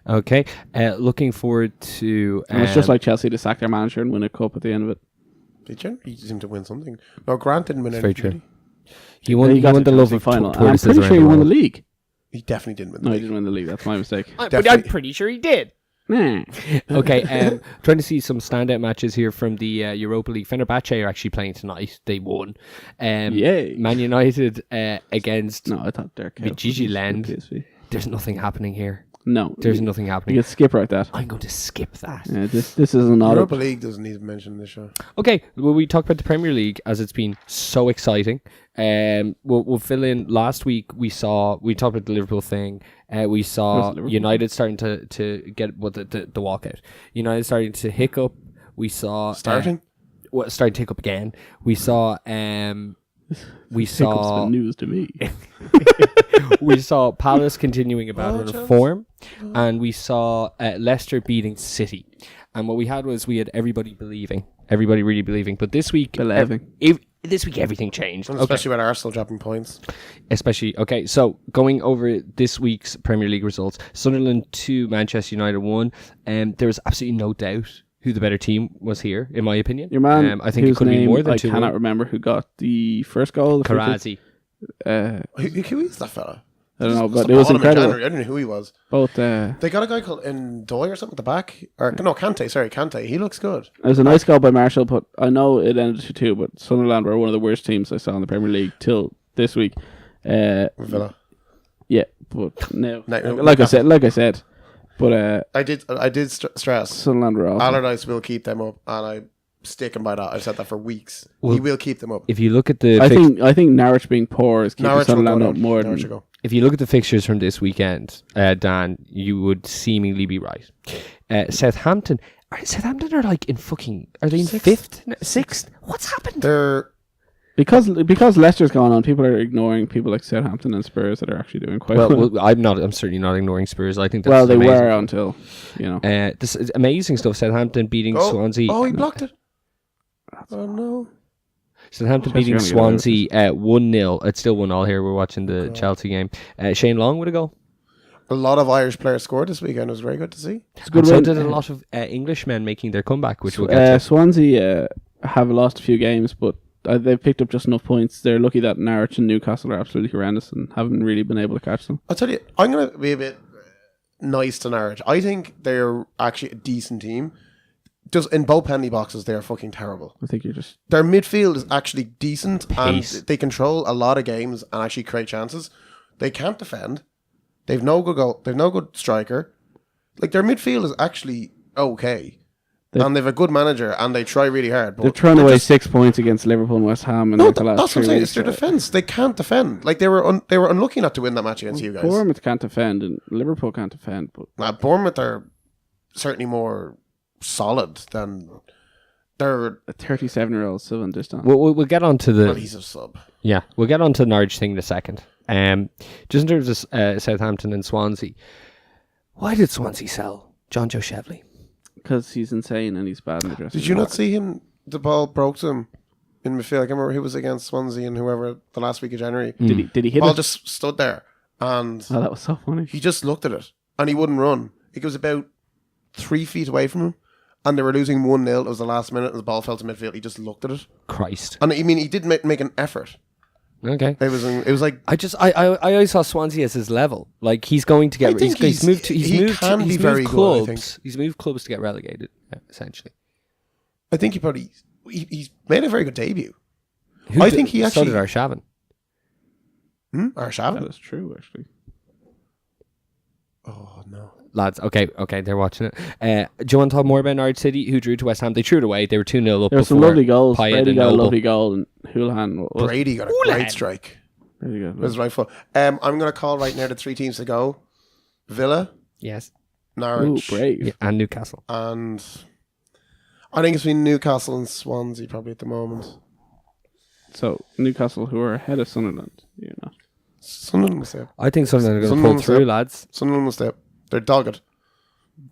Okay. Looking forward to. And it's just like Chelsea to sack their manager and win a cup at the end of it. They generally seem to win something. No, Grant didn't win very anything. true. He won. He got won to the love Champions of League final. And I'm tortoises pretty around sure he the won the world. league. He definitely didn't win. No, he didn't win the league. That's my mistake. But Definitely. I'm pretty sure he did. Nah. Okay, trying to see some standout matches here from the Europa League. Fenerbahce are actually playing tonight. They won. Yay. Man United against No, I thought Dirk. Gigi Lend. PSV. There's nothing happening here. No, There's nothing You happening. can skip right that. I'm going to skip that. Yeah, this isn't all. Europa League doesn't need to mention in this show. Okay, well, we talked about the Premier League as it's been so exciting. We'll fill in. Last week we talked about the Liverpool thing. We saw Liverpool? United starting to get the walkout. United starting to hiccup. We saw Starting? starting to hiccup again. We saw we Hiccup's saw been news to me. we saw Palace continuing a bad run of Chelsea. form, and we saw Leicester beating City. And what we had was we had everybody really believing. But this week, Believing. this week everything changed. And Okay. especially with Arsenal dropping points. Okay, so going over this week's Premier League results, Sunderland 2, Manchester United 1. There was absolutely no doubt who the better team was here, in my opinion. Your man, I think it whose could be name more than I 2. cannot remember who got the first goal. The free kick. Karazi. Who is that fella? I don't know, Must but have it was bought him in incredible. January. I didn't know who he was. Both. They got a guy called Ndoye or something at the back. Or no, Kante. Sorry, Kante. He looks good. It was a nice goal by Marshall, but I know it ended 2-2, but Sunderland were one of the worst teams I saw in the Premier League till this week. Villa. Yeah, but no. No, like I said. But I did stress. Sunderland were awful. Allardyce will keep them up, and I'm sticking by that. I've said that for weeks. Well, he will keep them up. If you look at the I think Norwich being poor is keeping Norwich will go Sunderland down. up more Norwich than will go. if you look at the fixtures from this weekend, Dan, you would seemingly be right. Southampton are like in fucking. Are they in Sixth. 5th? 6th? What's happened? They're because Leicester's gone on. People are ignoring people like Southampton and Spurs that are actually doing quite well. Well, I'm certainly not ignoring Spurs. I think that's Well, they amazing. were until This is amazing stuff. Southampton beating Swansea. Oh, he blocked it. Oh no. Southampton Chelsea beating are gonna get Swansea 1-0. It's still 1-1 here. We're watching the Chelsea game. Shane Long with a goal. A lot of Irish players scored this weekend. It was very good to see. It's a good And so win. did a lot of Englishmen making their comeback, which we'll get to. Swansea have lost a few games, but they've picked up just enough points. They're lucky that Norwich and Newcastle are absolutely horrendous and haven't really been able to catch them. I'll tell you, I'm going to be a bit nice to Norwich. I think they're actually a decent team. Just in both penalty boxes, they are fucking terrible. I think you're just... Their midfield is actually decent Pace. and they control a lot of games and actually create chances. They can't defend. They've no good goal. They've no good striker. Like their midfield is actually okay, and they've a good manager and they try really hard. But they're throwing away 6 points against Liverpool and West Ham. And no, the last that's what I'm 3 saying. weeks. It's their defense. They can't defend. Like they were unlucky not to win that match against you guys. Bournemouth can't defend and Liverpool can't defend. But Bournemouth are certainly more solid than they're. a 37-year-old Sylvan Distan. We'll get on to the... Well, he's a sub. Yeah, we'll get on to the Norwich thing in a second. Just in terms of Southampton and Swansea, why did Swansea sell John Joe Shevley? Because he's insane and he's bad in the dressing Did you room. not see him? The ball broke to him in midfield. I can't remember who was against Swansea and whoever the last week of January. Did he hit Ball it? just stood there and Oh, that was so funny. he just looked at it and he wouldn't run. It was about 3 feet away from him and they were losing 1-0. It was the last minute and the ball fell to midfield. He just looked at it. Christ. And I mean, he did make an effort. Okay. It was like I always saw Swansea as his level. Like he's going to get. I think He's moved very clubs. good, I think. He's moved clubs to get relegated, essentially. I think he's made a very good debut. Who I did- think he So actually did Arshavin. Arshavin. That is true, actually. Oh no. Lads, okay, they're watching it. Do you want to talk more about Norwich City, who drew to West Ham? They threw it away. They were 2-0 up. There were some before lovely goals. Payet Brady and got a Noble. lovely goal and Houlihan was... Brady got a great strike. There you It go. was right foot. I'm going to call right now the 3 teams to go: Villa, Yes, Ooh, Norwich, brave. yeah, and Newcastle. and I think it's between Newcastle and Swansea probably at the moment. So, Newcastle, who are ahead of Sunderland, you're not. Sunderland will stay up. I think Sunderland are going to Sunderland pull through, will lads. Sunderland will stay up. They're dogged.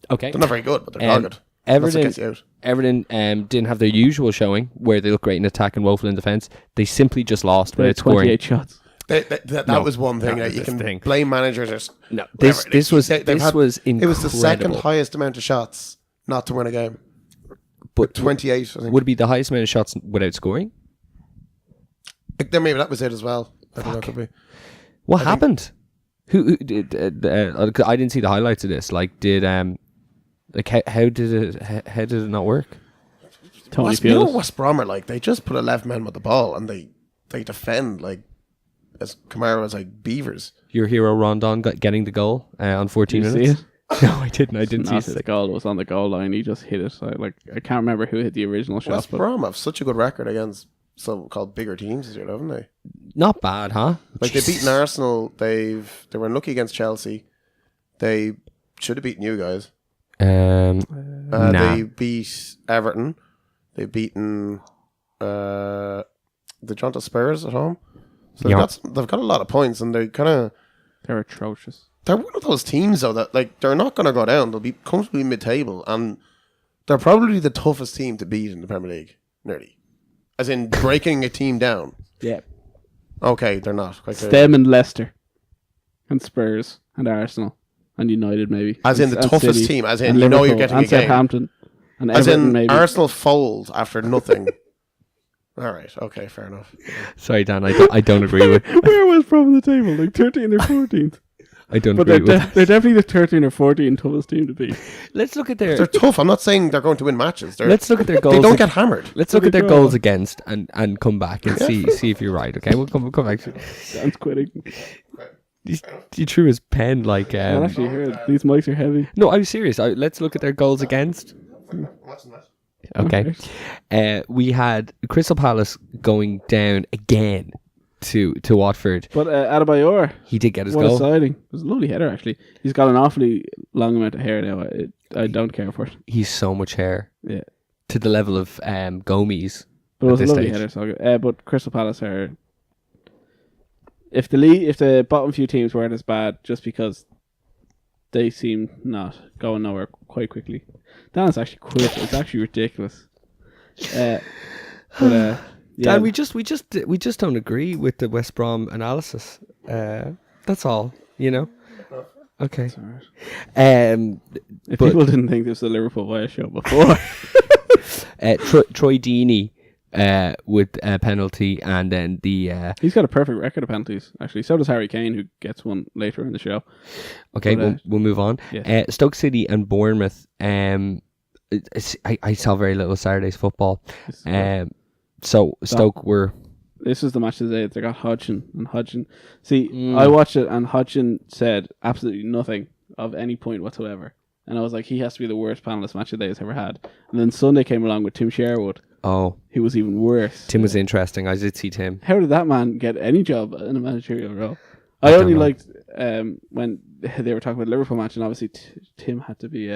Okay. They're not very good, but they're Um, dogged. That's what gets you out. Everton didn't have their usual showing where they look great in attack and woeful in defence. They simply just lost They had without scoring. 28 shots. That No, was one thing that that was you this can thing. blame managers. Or No, whatever. this was They've this had- was incredible. It was the second highest amount of shots not to win a game. but 28, I think. would it be the highest amount of shots without scoring? Then maybe that was it as well. I think that could be. What happened? Who did? I didn't see the highlights of this. Like, did like how did it not work? Tony You know what Pulis. West Brom are like? They just put 11 men with the ball and they defend like as Kamara was like beavers. Your hero Rondon getting the goal on 14 Did you minutes. see No, I didn't. I didn't Not see his it. goal. It was on the goal line. He just hit it. I can't remember who hit the original shot. West But Brom have such a good record against so-called bigger teams this year, haven't they? Not bad, huh? Like Jesus. they beaten Arsenal. They were unlucky against Chelsea. They should have beaten you guys. Nah. They beat Everton. They've beaten the Toronto Spurs at home. So Yeah. they've got a lot of points, and they kind of they're atrocious. they're one of those teams though that like they're not going to go down. They'll be comfortably mid-table, and they're probably the toughest team to beat in the Premier League. Nearly, as in breaking a team down. Yeah. Okay, they're not. Quite clearly. Them and Leicester. And Spurs. And Arsenal. And United, maybe. As in the And toughest City, team. As in and you know you're Liverpool, getting and a game. Southampton. And As Everton, in maybe. Arsenal fold after nothing. All right. Okay. Fair enough. Sorry, Dan. I don't agree with. Where was from the table? Like 13th or 14th? I don't But agree they're, with. they're definitely the 13 or 14 toughest team to beat. Let's look at their. They're tough. I'm not saying they're going to win matches. Let's look at their goals. They don't get hammered. Let's look They at their draw. goals against and come back and see if you're right. Okay, we'll come back to it. Dan's quitting. He threw his pen like. I actually heard these mics are heavy. No, I'm serious. Let's look at their goals against. Okay. We had Crystal Palace going down again to Watford. But Adebayor, He did get his what goal. a sighting. It was a lovely header, actually. He's got an awfully long amount of hair now. I don't care for it. He's so much hair Yeah. to the level of Gomes. But it was At a this lovely stage. header. So, but Crystal Palace are... If the bottom few teams weren't as bad, just because they seem not going nowhere quite quickly. Dan's actually quit. It's actually ridiculous. Yeah. Dan, we just don't agree with the West Brom analysis. That's all. You know. Okay. It's all right. If But- people didn't think this was a Liverpool Wire show before, Troy Deeney with a penalty, and then the he's got a perfect record of penalties. Actually, so does Harry Kane, who gets one later in the show. okay, But, we'll move on. yes. Stoke City and Bournemouth. I saw very little Saturday's football. So Stoke were. This was the match of the day. They got Hodgson and Hodgson. See, Mm. I watched it and Hodgson said absolutely nothing of any point whatsoever. And I was like, he has to be the worst panelist match of the day he's ever had. And then Sunday came along with Tim Sherwood. Oh, He was even worse. Tim was interesting. I did see Tim. How did that man get any job in a managerial role? I I don't only know. liked when they were talking about the Liverpool match, and obviously Tim had to be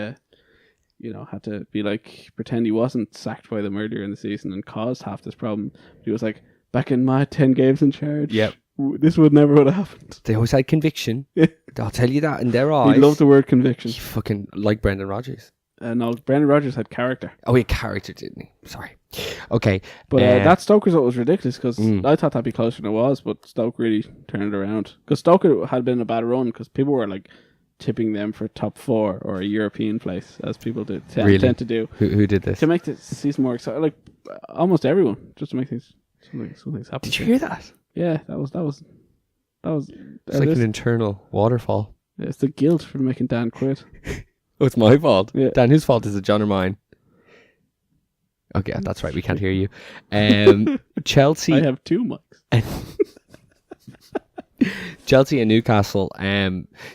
like, pretend he wasn't sacked by them earlier in the season and caused half this problem. He was like, back in my 10 games in charge, Yep. this would never have happened. They always had conviction. I'll tell you that in their eyes. He loved the word conviction. He fucking like Brendan Rodgers. No, Brendan Rodgers had character. Oh, he had character, didn't he? Sorry. Okay. But that Stoke result was ridiculous because Mm. I thought that'd be closer than it was, but Stoke really turned it around. Because Stoke had been a bad run because people were like tipping them for top 4 or a European place, as people tend to do. Who did this? To make the season more exciting, like almost everyone, just to make things something's happening. Did you hear that? Yeah, that was. It's like an internal waterfall. It's the guilt for making Dan quit. Oh, it's my fault. Yeah. Dan, whose fault is it, John or mine? Okay, that's right. We can't hear you. Chelsea. I have 2 mics. Chelsea and Newcastle.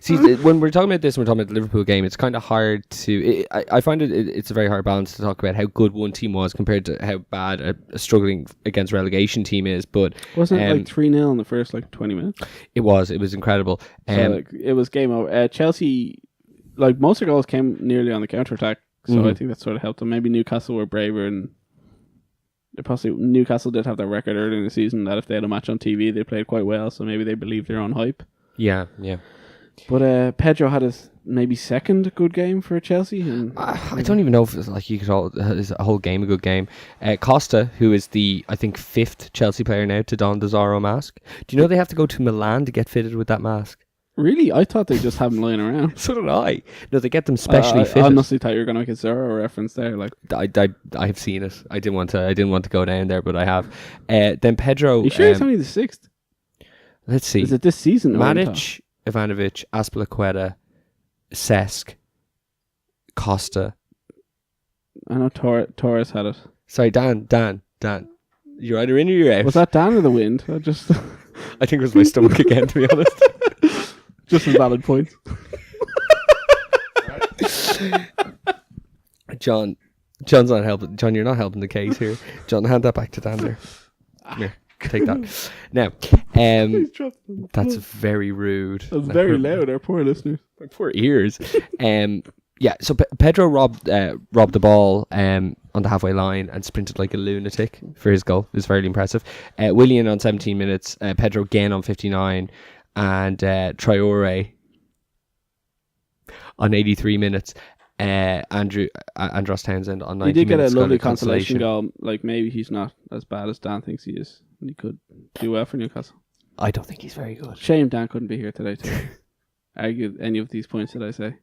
See, when we're talking about this, we're talking about the Liverpool game. It's kind of hard to. I find it's a very hard balance to talk about how good one team was compared to how bad a struggling against relegation team is. But Wasn't it like 3-0 in the first 20 minutes? it was incredible. So, it was game over. Chelsea, most of the goals came nearly on the counter attack, so I think that sort of helped them. Maybe Newcastle were braver, and Newcastle did have their record early in the season that if they had a match on TV, they played quite well. So maybe they believed their own hype. Yeah. But Pedro had his maybe second good game for Chelsea. And I don't even know if it's you could call is a whole game a good game. Costa, who is the I think 5th Chelsea player now to don the Zorro mask. Do you know they have to go to Milan to get fitted with that mask? Really, I thought they just have them lying around. So did I. No, they get them specially I fitted. honestly thought you were going to make a Zorro reference there. I have seen it. I didn't want to go down there, but I have. Then Pedro. You sure it's only the 6th? Let's see. Is it this season? Matic, Ivanovic, Azpilicueta, Cesc, Costa. I know Torres had it. Sorry, Dan. You're either in or you're out. Was that Dan or the wind? I think it was my stomach again, to be honest. Just as valid points. John's not helping. John, you're not helping the case here. John, hand that back to Dan there. Come here, take that. Now, that's very rude. That's very loud, our poor listeners. My poor ears. Yeah, so Pedro robbed the ball on the halfway line and sprinted like a lunatic for his goal. It was very impressive. Willian on 17 minutes, Pedro again on 59, and Traore on 83 minutes. Andros Townsend on 90 minutes. He did get a got lovely consolation goal. Maybe he's not as bad as Dan thinks he is, and he could do well for Newcastle. I don't think he's very good. Shame Dan couldn't be here today to argue any of these points that I say.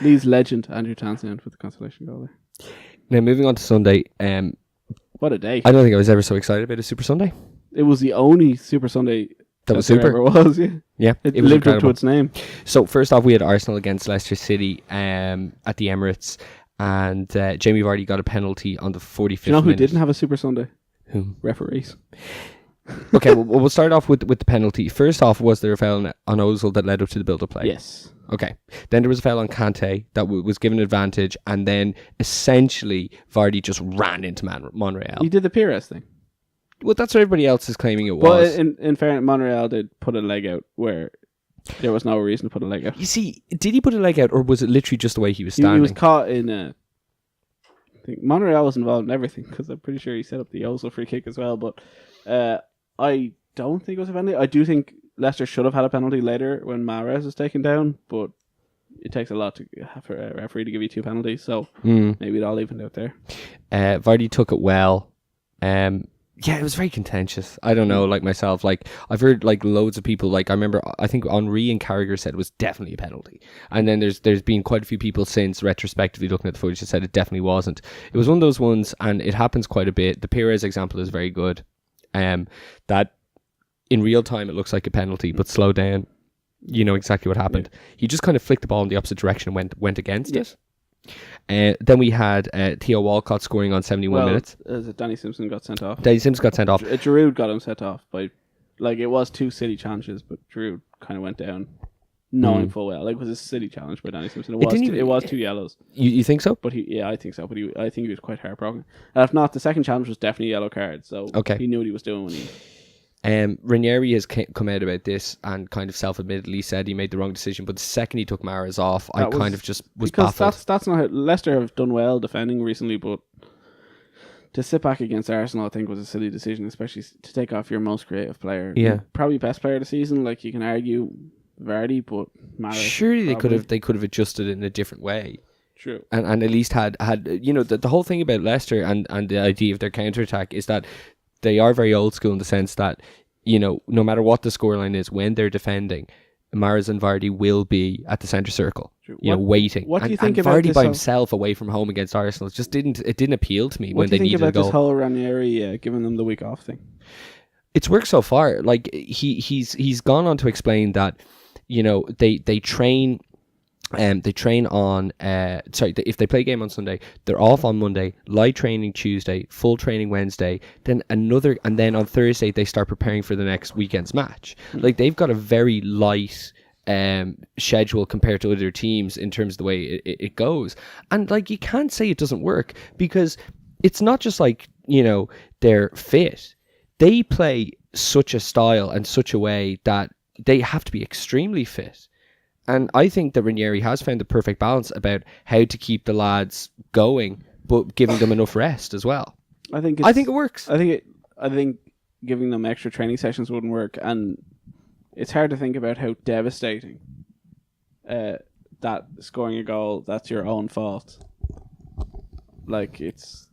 Lee's legend Andrew Townsend with the consolation goal there. Now moving on to Sunday. What a day! I don't think I was ever so excited about a Super Sunday. It was the only Super Sunday That was there super. ever was. Yeah, Yeah, it was lived up incredible. to its name. So first off, we had Arsenal against Leicester City at the Emirates, and Jamie Vardy got a penalty on the 45th Do you know who minute. didn't have a Super Sunday? Who? Referees. Okay, well, we'll start off with the penalty. First off, was there a foul on Ozil that led up to the build-up play? Yes. Okay. Then there was a foul on Kante that was given advantage, and then essentially Vardy just ran into Monreal. He did the Pires thing. Well, that's what everybody else is claiming it But was. in fairness, Monreal did put a leg out where there was no reason to put a leg out. You see, did he put a leg out, or was it literally just the way he was He standing? was caught in I think Monreal was involved in everything because I'm pretty sure he set up the Ozil free kick as well. But I don't think it was a penalty. I do think Leicester should have had a penalty later when Mahrez was taken down, but it takes a lot for a referee to give you 2 penalties, so maybe it all evened out there. Vardy took it well. Yeah, it was very contentious. I don't know, like myself, like I've heard like loads of people, like I remember, I think Henri and Carragher said it was definitely a penalty, and then there's been quite a few people since retrospectively looking at the footage that said it definitely wasn't. It was one of those ones, and it happens quite a bit. The Pires example is very good. That in real time it looks like a penalty, but slow down, you know exactly what happened. Yeah. He just kind of flicked the ball in the opposite direction and went against it. Then we had Theo Walcott scoring on 71 minutes. Danny Simpson got sent off. Danny Simpson got sent off. Giroud got him sent off by, like, it was 2 silly challenges, but Giroud kind of went down, knowing full well, like, it was a silly challenge by Danny Simpson. It was 2 yellows. You think so? But I think so. But I think he was quite heartbroken. And if not, the second challenge was definitely a yellow card. So he knew what he was doing when he. Ranieri has come out about this and kind of self-admittedly said he made the wrong decision, but the second he took Mahrez off, I kind of just was baffled. That's not how Leicester have done well defending recently, but to sit back against Arsenal, I think was a silly decision, especially to take off your most creative player. Yeah, probably best player of the season. Like, you can argue Vardy, but Mahrez. Surely they could have adjusted it in a different way. True, and at least had you know the whole thing about Leicester and the idea of their counter-attack is that they are very old school in the sense that, you know, no matter what the scoreline is, when they're defending, Mahrez and Vardy will be at the centre circle, waiting. What do you think about Vardy this by himself away from home against Arsenal just didn't appeal to me when they needed a goal. What do you think about this whole Ranieri giving them the week off thing? It's worked so far. Like he's gone on to explain that, you know, they train. They train on if they play a game on Sunday, they're off on Monday, light training Tuesday, full training Wednesday, then and then on Thursday they start preparing for the next weekend's match. Like, they've got a very light schedule compared to other teams in terms of the way it goes. And like, you can't say it doesn't work, because it's not just like, you know, they're fit. They play such a style and such a way that they have to be extremely fit. And I think that Ranieri has found the perfect balance about how to keep the lads going, but giving them enough rest as well. I think it works. I think giving them extra training sessions wouldn't work, and it's hard to think about how devastating that scoring a goal that's your own fault. Like,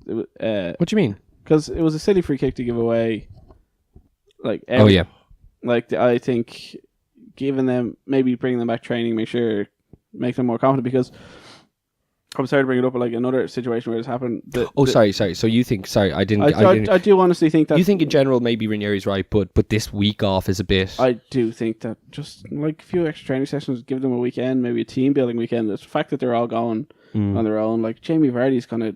what do you mean? Because it was a silly free kick to give away. Like, like, I think giving them, maybe bringing them back training, make them more confident, because I'm sorry to bring it up, but like another situation where this happened. Sorry. So you think? Sorry, I didn't. I do honestly think that. You think in general maybe Ranieri's right, but this week off is a bit. I do think that just like a few extra training sessions, give them a weekend, maybe a team building weekend. The fact that they're all going on their own, like Jamie Vardy's gonna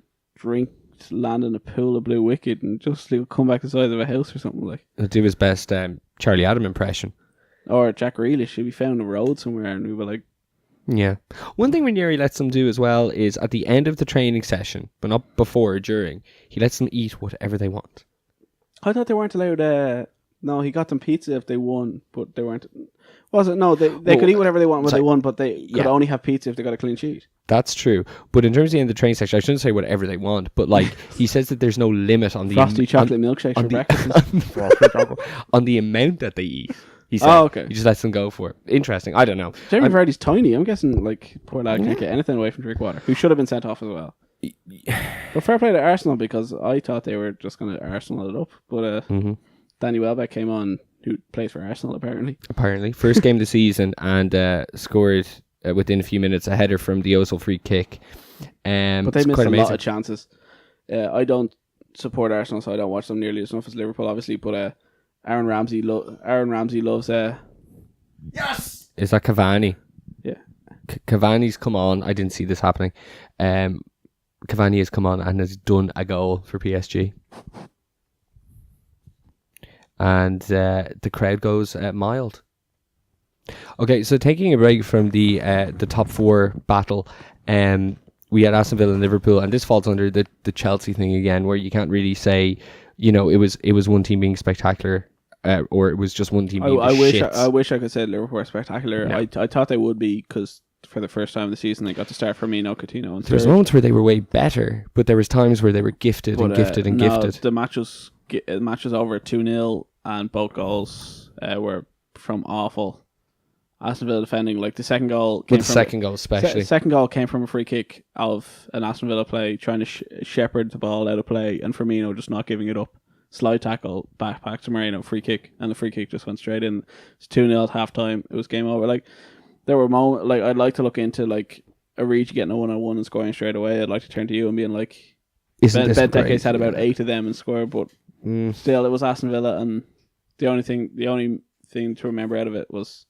land in a pool of blue wicked and just come back the size of a house or something like. He'll do his best Charlie Adam impression. Or Jack Grealish, should be found on the road somewhere, and we were like... Yeah. One thing Ranieri lets them do as well is at the end of the training session, but not before or during, he lets them eat whatever they want. I thought they weren't allowed... no, he got them pizza if they won, but they weren't... Was it? No, they could eat whatever they want when they won, but they could only have pizza if they got a clean sheet. That's true. But in terms of the end of the training session, I shouldn't say whatever they want, but like he says that there's no limit on the... Frosty chocolate milkshakes for breakfast. On the amount that they eat. He said, okay. He just lets them go for it. Interesting. I don't know. Jamie Vardy's tiny. I'm guessing like poor lad can't get anything away from Drinkwater, who should have been sent off as well. But fair play to Arsenal, because I thought they were just going to Arsenal it up. But Danny Welbeck came on, who plays for Arsenal apparently. First game of the season, and scored within a few minutes a header from the Ozil free kick. But they missed a lot of chances. I don't support Arsenal, so I don't watch them nearly as much as Liverpool, obviously. But Aaron Ramsey loves. Yes. Is that Cavani? Yeah. Cavani's come on. I didn't see this happening. Cavani has come on and has done a goal for PSG. And the crowd goes mild. Okay, so taking a break from the top four battle, we had Aston Villa and Liverpool, and this falls under the Chelsea thing again, where you can't really say, you know, it was one team being spectacular, or it was just one team being I wish I could say Liverpool were spectacular. Yeah. I thought they would be, because for the first time of the season they got to start Firmino, Coutinho. There's moments where they were way better, but there was times where they were gifted. The match was over 2-0, and both goals were from awful Aston Villa defending. Like the second goal came second goal came from a free kick of an Aston Villa play trying to shepherd the ball out of play, and Firmino just not giving it up slide tackle, back to Moreno, free kick, and the free kick just went straight in. It's 2-0 at half time. It was game over. Like, there were moments, like, I'd like to look into, like, a reach getting a 1-on-1 and scoring straight away. I'd like to turn to you and being like, Benteke's had about 8 of them and scored, but still, it was Aston Villa, and the only thing to remember out of it was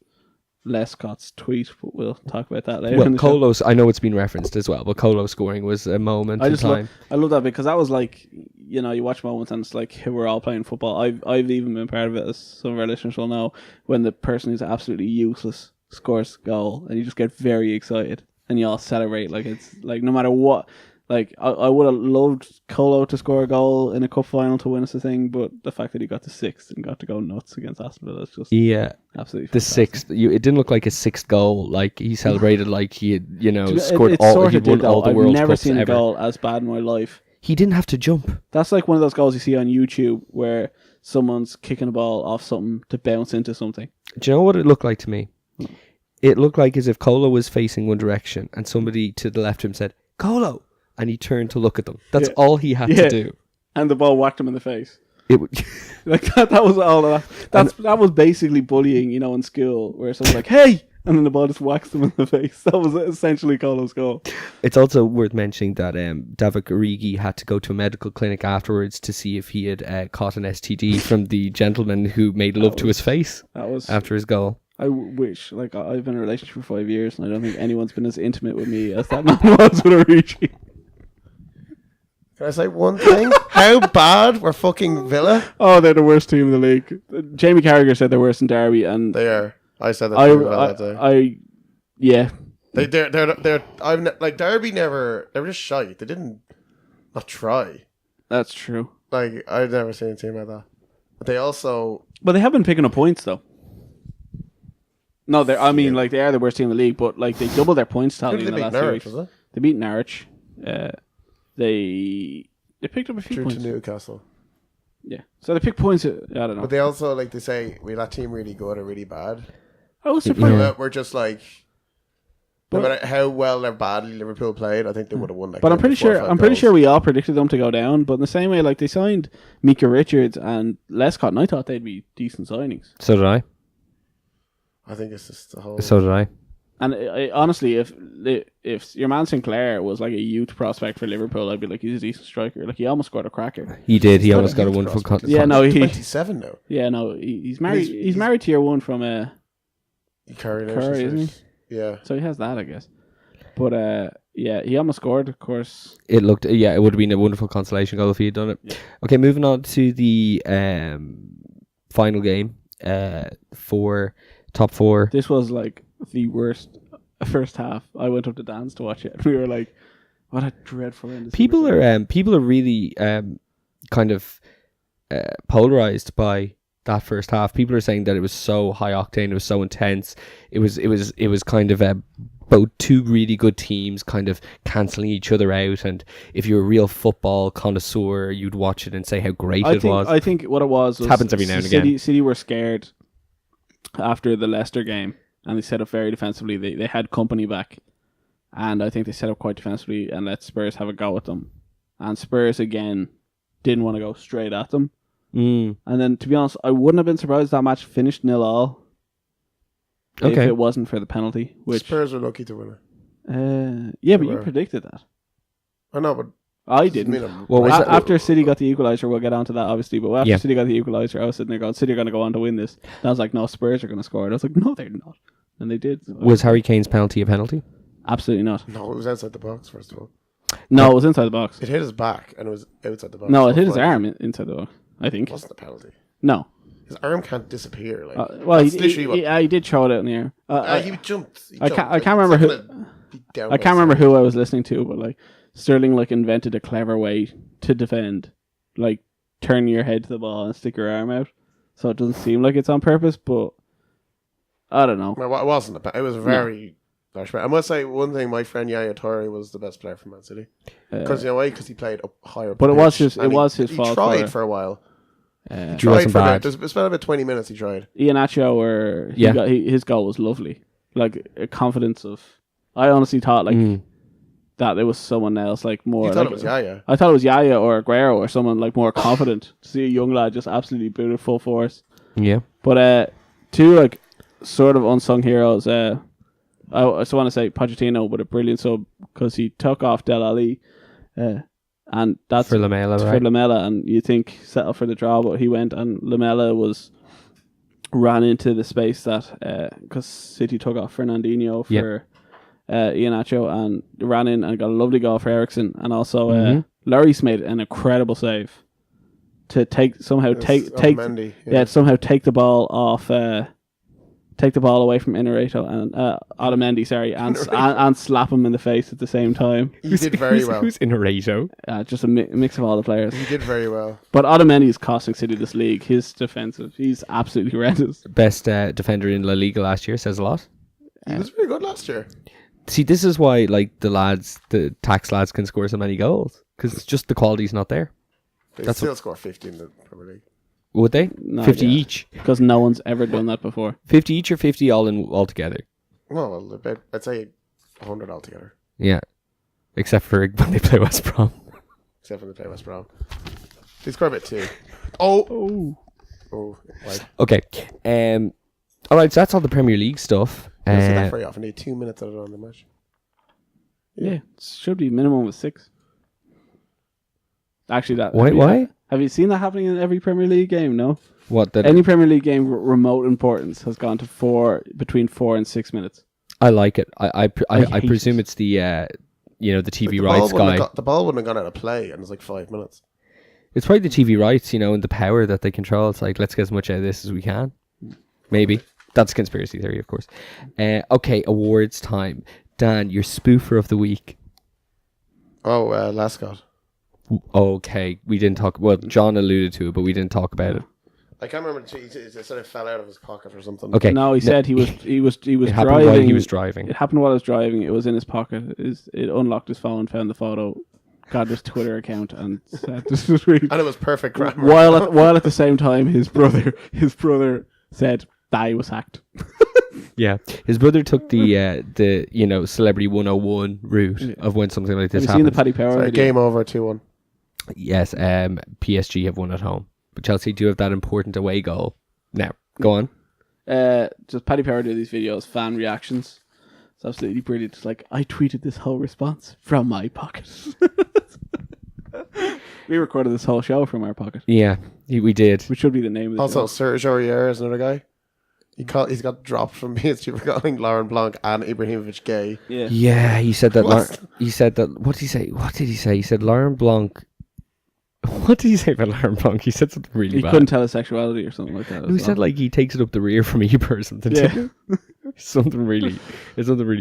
Lescott's tweet, but we'll talk about that later. Well, Colo's, I know it's been referenced as well, but Colo scoring was a moment in time. I love that because that was like, you know, you watch moments and it's like we're all playing football. I've even been part of it, as some of our listeners will know, when the person who's absolutely useless scores a goal and you just get very excited and you all celebrate like it's like no matter what. Like, I would have loved Colo to score a goal in a cup final to win us the thing, but the fact that he got the 6th and got to go nuts against Aston Villa is just absolutely the fantastic. 6th. It didn't look like a 6th goal. Like, he celebrated like he had, scored it all, sort he of won did, all the World I've never Cups seen ever. a goal as bad in my life. He didn't have to jump. That's like one of those goals you see on YouTube where someone's kicking a ball off something to bounce into something. Do you know what it looked like to me? It looked like as if Colo was facing one direction and somebody to the left of him said, Colo! And he turned to look at them. That's all he had to do. And the ball whacked him in the face. It would Like that was all of that. That was basically bullying, in school, where someone's like, hey! And then the ball just whacks them in the face. That was essentially Colo's goal. It's also worth mentioning that David Origi had to go to a medical clinic afterwards to see if he had caught an STD from the gentleman who made love to his face after his goal. I wish. Like, I've been in a relationship for 5 years, and I don't think anyone's been as intimate with me as that man was with Origi. Can I say one thing? How bad were fucking Villa? Oh, they're the worst team in the league. Jamie Carragher said they're worse than Derby, and They are. I said that that day. Yeah. Like Derby never. They were just shite. They didn't not try. That's true. Like, I've never seen a team like that. But they also. But they have been picking up points though. No, they are the worst team in the league, but like they doubled their points tally in the last 2 weeks. Was it? They beat Norwich. They picked up a few True points. to Newcastle. Yeah, so they picked points. I don't know. But they also, like they say, we that team really good or really bad. I was surprised. Yeah. We're just like, no matter how well or badly Liverpool played, I think they would have won. But I'm pretty sure we all predicted them to go down. But in the same way, like they signed Mika Richards and Lescott, and I thought they'd be decent signings. So did I. I think it's just the whole. So did I. And honestly, if your man Sinclair was like a youth prospect for Liverpool, I'd be like, he's a decent striker. Like, he almost scored a cracker. He did. He He's almost not got a youth wonderful prospect. Yeah, no, He's he. 27 now. Yeah, no, he's married. He's married to your one from Curry, isn't he? Yeah. So he has that, I guess. But yeah, he almost scored, of course. It looked, it would have been a wonderful consolation goal if he had done it. Yeah. Okay, moving on to the final game for top 4. This was like the worst first half. I went up to Dan's to watch it. We were like, what a dreadful end. People are really kind of polarized by that first half. People are saying that it was so high octane, it was so intense. It was kind of both two really good teams kind of cancelling each other out, and if you're a real football connoisseur, you'd watch it and say how great it was. I think what it was happens every now and again. City were scared after the Leicester game, and they set up very defensively. They had company back, and I think they set up quite defensively and let Spurs have a go at them. And Spurs again didn't want to go straight at them. And then, to be honest, I wouldn't have been surprised that match finished 0-0. If it wasn't for the penalty, which Spurs are lucky to win it. Yeah, but you predicted that. I know, but I didn't. Well, after City got the equaliser, we'll get on to that obviously. But after City got the equaliser, I was sitting there going, "City are going to go on to win this." And I was like, "No, Spurs are going to score." And I was like, "No, they're not," and they did. So was Harry Kane's penalty a penalty? Absolutely not. No, it was outside the box. First of all, no, it was inside the box. It hit his back, and it was outside the box. No, it hit his arm inside the box. I think It wasn't a penalty. No. His arm can't disappear. Like, well, he did throw it out in the air. he jumped. I can't remember who. I can't remember who I was listening to, but like Sterling invented a clever way to defend, like turn your head to the ball and stick your arm out, so it doesn't seem like it's on purpose. But I don't know. No, it wasn't. It was very. No. I must say one thing. My friend Yaya Toure was the best player for Man City because you know why? Because he played up higher. But it was his fault. He tried for a while. He tried for bad. It spent about 20 minutes. He tried. Iheanacho, his goal was lovely. Like a confidence of. I honestly thought that it was someone else, like more. You thought like, it was Yaya. I thought it was Yaya or Aguero or someone like more confident. To see a young lad just absolutely boot at full force. Yeah. But two like sort of unsung heroes. I just want to say Pochettino with a brilliant sub because he took off Del Ali, and that's For Lamela, for right? Lamela, and you think settle for the draw, but he went and Lamela ran into the space that because City took off Fernandinho for Iheanacho and ran in and got a lovely goal for Ericsson, and also Lloris made an incredible save to somehow take Mendy, somehow take the ball off take the ball away from Inarato and Otamendi, sorry, and slap him in the face at the same time. He did very well. Who's in Arato? Just a mix of all the players. He did very well. But Otamendi is costing City this league. His defensive, he's absolutely horrendous. Best defender in La Liga last year, says a lot. He was very good last year. See, this is why like the tax lads can score so many goals because it's just the quality's not there. They still score 50 in the Premier League. Would they? No, 50 yeah. each. Because no one's ever done that before. 50 each or 50 all together. Well, about, I'd say 100 altogether. Yeah. Except for when they play West Brom. Except when they play West Brom. They score a bit too. Oh, right. Okay. All right, so that's all the Premier League stuff. I see that very often. Need 2 minutes out of it on the match. Yeah, it should be minimum of 6. Actually, that. Why? Have you seen that happening in every Premier League game? No. What? Any Premier League game remote importance has gone to between 4 and 6 minutes. I like it. I hate presume it. it's the the TV the rights ball wouldn't guy. have the ball wouldn't have gone out of play, and it's like 5 minutes. It's probably the TV rights, and the power that they control. It's like, let's get as much out of this as we can. Maybe. That's conspiracy theory, of course. Okay, awards time. Dan, your spoofer of the week. Oh, Lascott. Okay, we didn't talk. Well, John alluded to it, but we didn't talk about it. I can't remember. He said it fell out of his pocket or something. Okay. No, he said he was It happened driving. while he was driving. It happened while I was driving. It was in his pocket. It unlocked his phone, found the photo, got his Twitter account, and said this was really. And it was perfect grammar. While at the same time, his brother said that he was hacked. Yeah, his brother took the Celebrity 101 route of when something like this Have you seen the happens. Paddy Power Sorry, video? game over 2-1. Yes, PSG have won at home, but Chelsea do have that important away goal. Now, go on. Just Paddy Power do these videos, fan reactions. It's absolutely brilliant. It's like, I tweeted this whole response from my pocket. We recorded this whole show from our pocket, Yeah, we did. which should be the name of the Also, show. Serge Aurier is another guy. He's got dropped from PSG for calling Lauren Blanc and Ibrahimovic gay. Yeah. Yeah, he said that. What? He said that. What did he say? What did he say? He said Lauren Blanc. What did he say about Lauren Blanc? He said something really He bad. couldn't tell his sexuality or something like that. He said like he takes it up the rear from Eber or something. Yeah. something really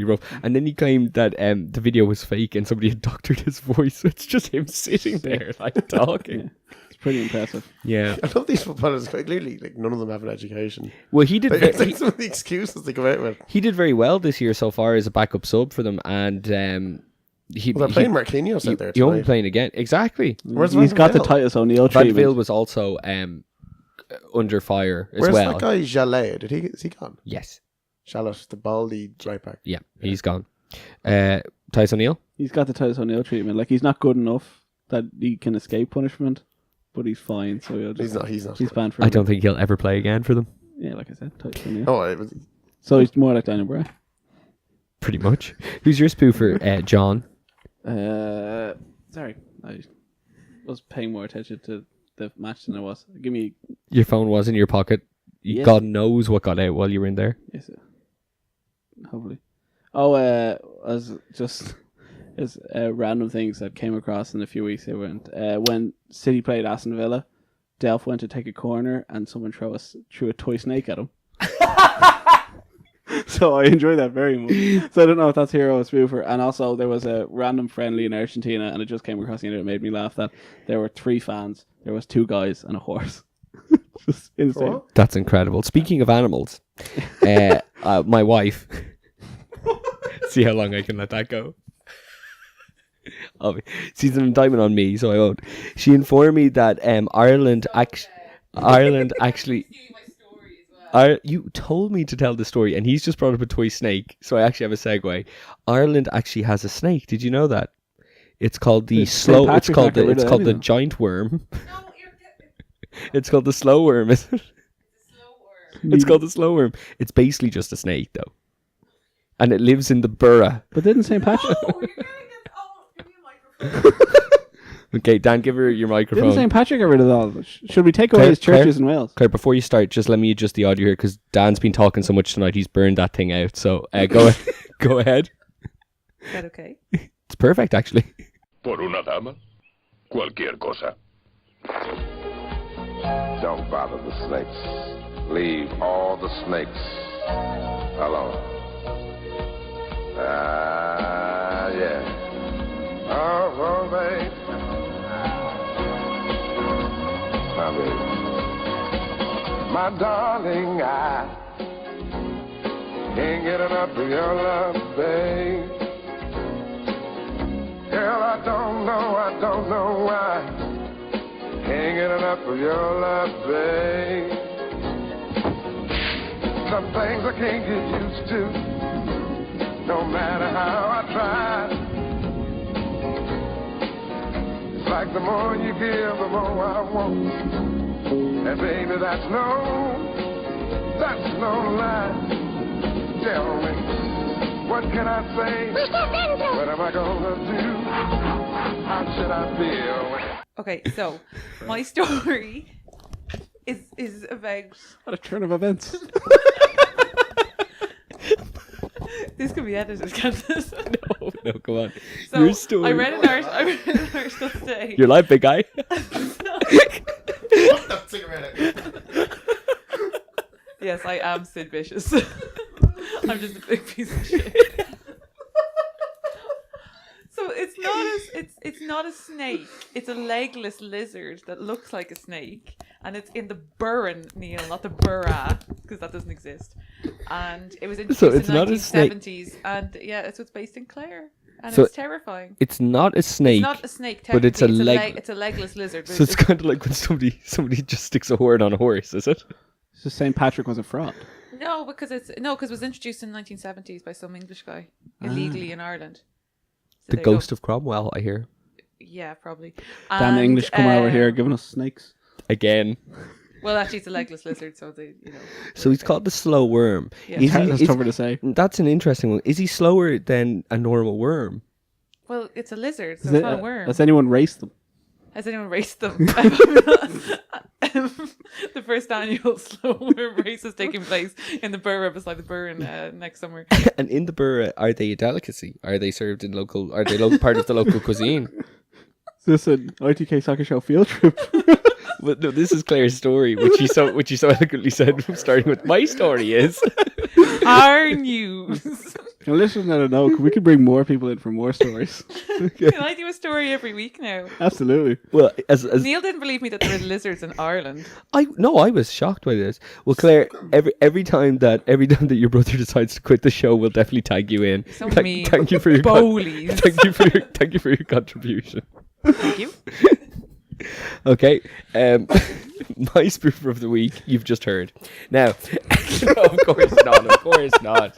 rough. And then he claimed that the video was fake and somebody had doctored his voice. So it's just him sitting there like talking. Yeah. It's pretty impressive. Yeah. I love these footballers. Quite clearly, like none of them have an education. Well, he did. It's like some of the excuses they come out with. He did very well this year so far as a backup sub for them, and he. Well, they're playing Marquinhos out there He won't be tonight. playing again. Exactly. Where's He's Van got the Vel? Titus O'Neill Van treatment. Vil was also under fire as Where's well. that guy Jallet? Is he gone? Yes. Charlotte, the baldy right back. Yeah, he's gone. Tyson O'Neill. He's got the Titus O'Neill treatment. Like, he's not good enough that he can escape punishment, but he's fine. So He's not. He's banned for. I don't think he'll ever play again for them. Yeah, like I said, Titus O'Neill. Oh, it was, So he's more like Daniel Bray. Pretty much. Who's your spoofer, John? Sorry, I was paying more attention to the match than I was. Give me. Your phone was in your pocket. Yes. God knows what got out while you were in there. Yes, hopefully. Oh, as random things that came across in a few weeks. When City played Aston Villa, Delph went to take a corner and someone threw a toy snake at him. So I enjoy that very much. So I don't know if that's hero or spoofer. And also there was a random friendly in Argentina, and it just came across the internet. It made me laugh that there were 3 fans. There was 2 guys and a horse. Just insane. what? That's incredible. Speaking of animals, my wife. See how long I can let that go. She's an indictment on me, so I won't. She informed me that Ireland actually. You told me to tell the story, and he's just brought up a toy snake, so I actually have a segue. Ireland actually has a snake. Did you know that? It's called the slow. It's called the giant worm. No, you're It's called the slow worm. Isn't it? slow worm. It's called the slow worm. It's basically just a snake, though, and it lives in the Burra. But didn't St. Patrick... Oh, you're getting it. Oh, give me a microphone. Okay, Dan, give her your microphone. Didn't St. Patrick get rid of all? Should we take away his churches in Wales? Claire, before you start, just let me adjust the audio here because Dan's been talking so much tonight. He's burned that thing out. So go go ahead. Is that okay? It's perfect, actually. Por una dama, cualquier cosa. Don't bother the snakes. Leave all the snakes alone. Yeah. Oh, babe. My baby. My darling, I can't get enough of your love, babe. Girl, I don't know why. Can't get enough of your love, babe. Some things I can't get used to, no matter how I try. It's like the more you give, the more I want. And baby, that's no lie. Tell me, what can I say? What am I gonna do? How should I feel? Okay, so my story is about. What a turn of events. This could be edited, can't this? No, come on. So Your story. I read an article today. You're live, big guy. That cigarette. Yes, I am Sid Vicious. I'm just a big piece of shit. So it's not a snake. It's a legless lizard that looks like a snake, and it's in the Burren, Neil, not the Burra, because that doesn't exist. And it was introduced it's in not the a snake. 1970s, and yeah, it's based in Clare, and So it's terrifying. It's not a snake. It's not a snake, but it's a it's a legless lizard. So it's kind of like when somebody just sticks a horn on a horse, is it? So St. Patrick was a fraud. No, because it was introduced in the 1970s by some English guy illegally in Ireland. So The there you go. ghost of Cromwell, I hear. Yeah, probably. Damn the And, English come over here giving us snakes. Again. Well, actually, it's a legless lizard, so they, So he's called the slow worm. Yeah. Is he- That's is- tougher to say. That's an interesting one. Is he slower than a normal worm? Well, it's a lizard, so it's not a worm. Has anyone raced them? Has anyone raced them? The first annual slow worm race is taking place in the Burra beside the Burren next summer. And in the Burra, are they a delicacy? Are they served in local? Are they part of the local cuisine? Is this an ITK soccer show field trip? But no, this is Claire's story, which she so eloquently said, starting with my story is. Our news. Now listen, I don't know. We could bring more people in for more stories. Can I do a story every week now? Absolutely. Well, as Neil didn't believe me that there were lizards in Ireland. I was shocked by this. Well, Claire, every time that your brother decides to quit the show, we'll definitely tag you in. So mean. Thank you for your Bowlies. thank you for your contribution. Thank you. Okay, my spoofer of the week you've just heard. Now, no, of course not.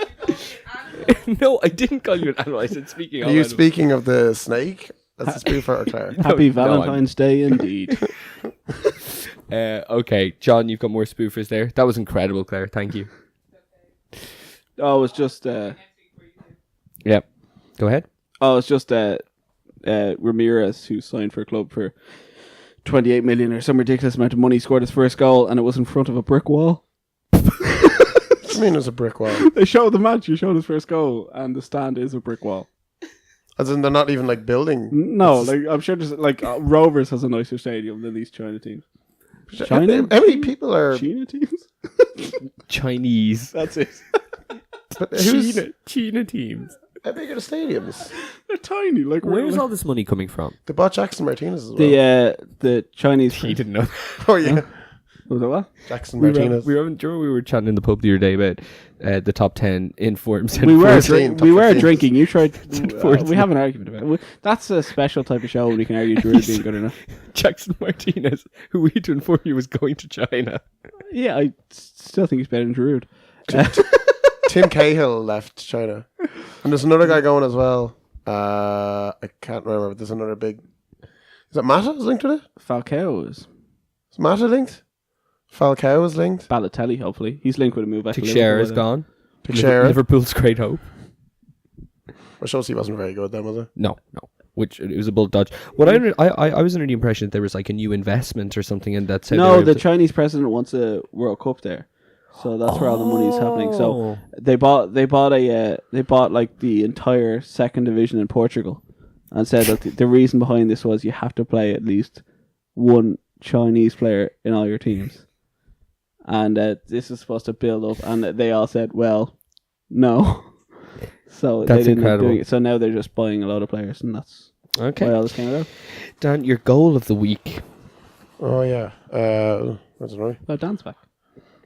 No, I didn't call you an animal. I said speaking. Are you speaking of the snake as a spoofer or Claire? Happy no, Valentine's Day indeed. Okay, John, you've got more spoofers there. That was incredible, Claire. Thank you. Oh, it was just Yeah, go ahead. Ramirez, who signed for a club for 28 million or some ridiculous amount of money, scored his first goal, and it was in front of a brick wall. I mean, it was a brick wall. They showed the match. You showed his first goal, and the stand is a brick wall. As in, they're not even like building. No, like I'm sure there's like Rovers has a nicer stadium than these China teams. China? How many people are? China teams? Chinese. That's it. But who's, China teams. how big are the stadiums? They're tiny. Like Where's like, all this money coming from? They bought Jackson Martinez as well. the Chinese? He didn't know. Oh yeah, Was it what? Jackson We Martinez. were chatting in the pub the other day about the top 10 informs. We were top we were 15. drinking. You tried. Fourteen. We have an argument about it. That's a special type of show when we can argue Drew being good enough. Jackson Martinez, who we had to inform you was going to China. Yeah, I still think he's better than Giroud. Tim Cahill left China, and there's another guy going as well. I can't remember, but there's another big. Is it Mata linked to it? Falcao is Is Mata linked? Falcao is linked. Balotelli, hopefully. He's linked with a move back to Teixeira is Liverpool. gone. Teixeira. Liverpool's great hope. Well, Chelsea wasn't very good then, was it? No. Which it was a bullet dodge. What I was under the impression that there was like a new investment or something in that. No, the Chinese president wants a World Cup there, so that's where all the money is happening. So they bought like the entire second division in Portugal, and said that the reason behind this was you have to play at least one Chinese player in all your teams, and this is supposed to build up. And they all said, "Well, no." So That's they didn't incredible. do it. So now they're just buying a lot of players, and that's Okay. why all this came about. Dan, your goal of the week. Oh yeah. I don't know. Oh, Dan's back.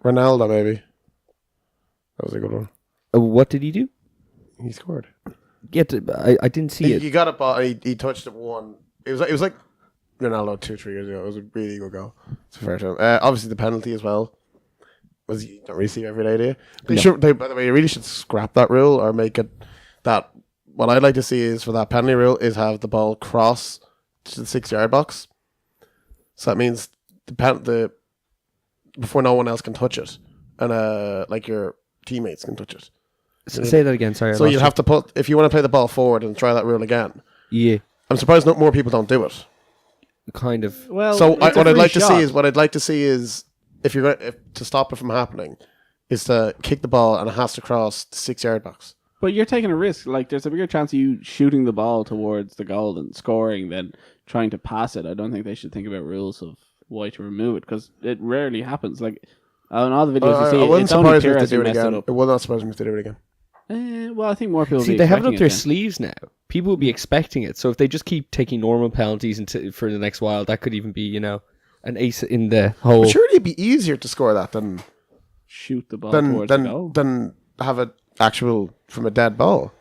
Ronaldo, maybe. That was a good one. What did he do? He scored. I didn't see it. He got it, but he touched it one. It was like Ronaldo 2-3 years ago. It was a really good goal. It's a fair time. Obviously the penalty as well. You don't really see every day, do you? But by the way, you really should scrap that rule or make it that. What I'd like to see is for that penalty rule is have the ball cross to the 6-yard box. So that means the before no one else can touch it, and like your teammates can touch it. Say that again. Sorry. So you'll have to put, if you want to play the ball forward and try that rule again. Yeah, I'm surprised not more people don't do it. kind of. Well, So it's a what I'd free like to shot. see is if you're going to stop it from happening, is to kick the ball and it has to cross the 6-yard box. But you're taking a risk. Like, there's a bigger chance of you shooting the ball towards the goal and scoring than trying to pass it. I don't think they should think about rules of why to remove it, because it rarely happens. Like, on all the videos you see, I wouldn't it's only surprise me if Pires they who do it messed it again. up. It will not surprise me if they do it again. Well, I think more people will See, be they have it up expecting their then. sleeves now. People will be expecting it. So if they just keep taking normal penalties for the next while, that could even be, an ace in the hole. But surely it'd be easier to score that than Shoot the ball towards the goal. than have it actual from a dead ball.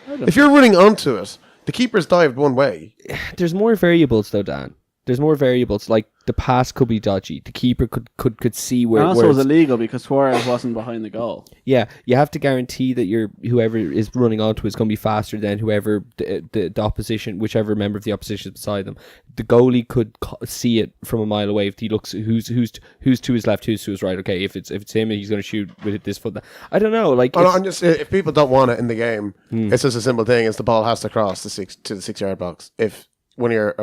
If you're running onto it, the keeper's dived one way. There's more variables though, Dan. There's more variables. Like the pass could be dodgy. The keeper could see where. And also, where it was it's- illegal because Suarez wasn't behind the goal. Yeah, you have to guarantee that whoever is running onto it is going to be faster than whoever the opposition, whichever member of the opposition is beside them. The goalie could see it from a mile away if he looks who's to his left, who's to his right. Okay, if it's him, he's going to shoot with this foot. I don't know. Like, I'm just, if people don't want it in the game, it's just a simple thing: is the ball has to cross the 6-yard box. If one of your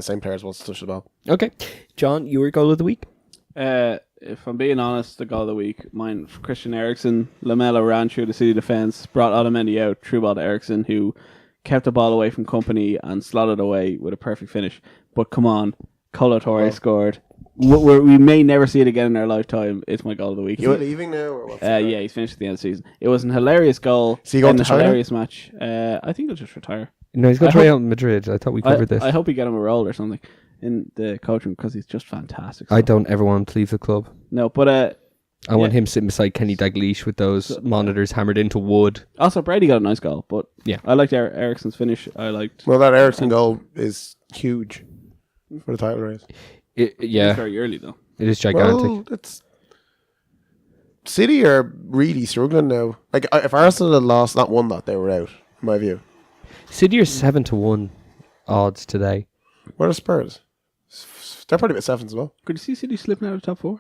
same players wants to touch the ball. okay, John, your goal of the week. If I'm being honest, the goal of the week, mine, Christian Eriksen. Lamela ran through the City defence, brought Otamendi out, threw ball to Eriksen, who kept the ball away from company and slotted away with a perfect finish. But come on, Colo Torre scored. We may never see it again in our lifetime. It's my goal of the week. Is he leaving now or what's Yeah, he's finished at the end of the season. It was an hilarious goal. Is he going and to a China? hilarious match. I think he'll just retire. No, he's going I to try hope- out in Madrid. I thought we covered this. I hope we get him a role or something in the coaching because he's just fantastic. I So- don't ever want him to leave the club. No, but I want him sitting beside Kenny Dalglish with those monitors hammered into wood. also Brady got a nice goal. But Yeah. I liked Eriksen's finish. I liked. Well, that Eriksen goal is huge for the title race. It's Yeah, very early though. it is gigantic. Well, it's City are really struggling now. Like if Arsenal had lost, not won that, they were out. In my view. City are 7-1 odds today. Where are Spurs? They're probably about 7 as well. Could you see City slipping out of top 4?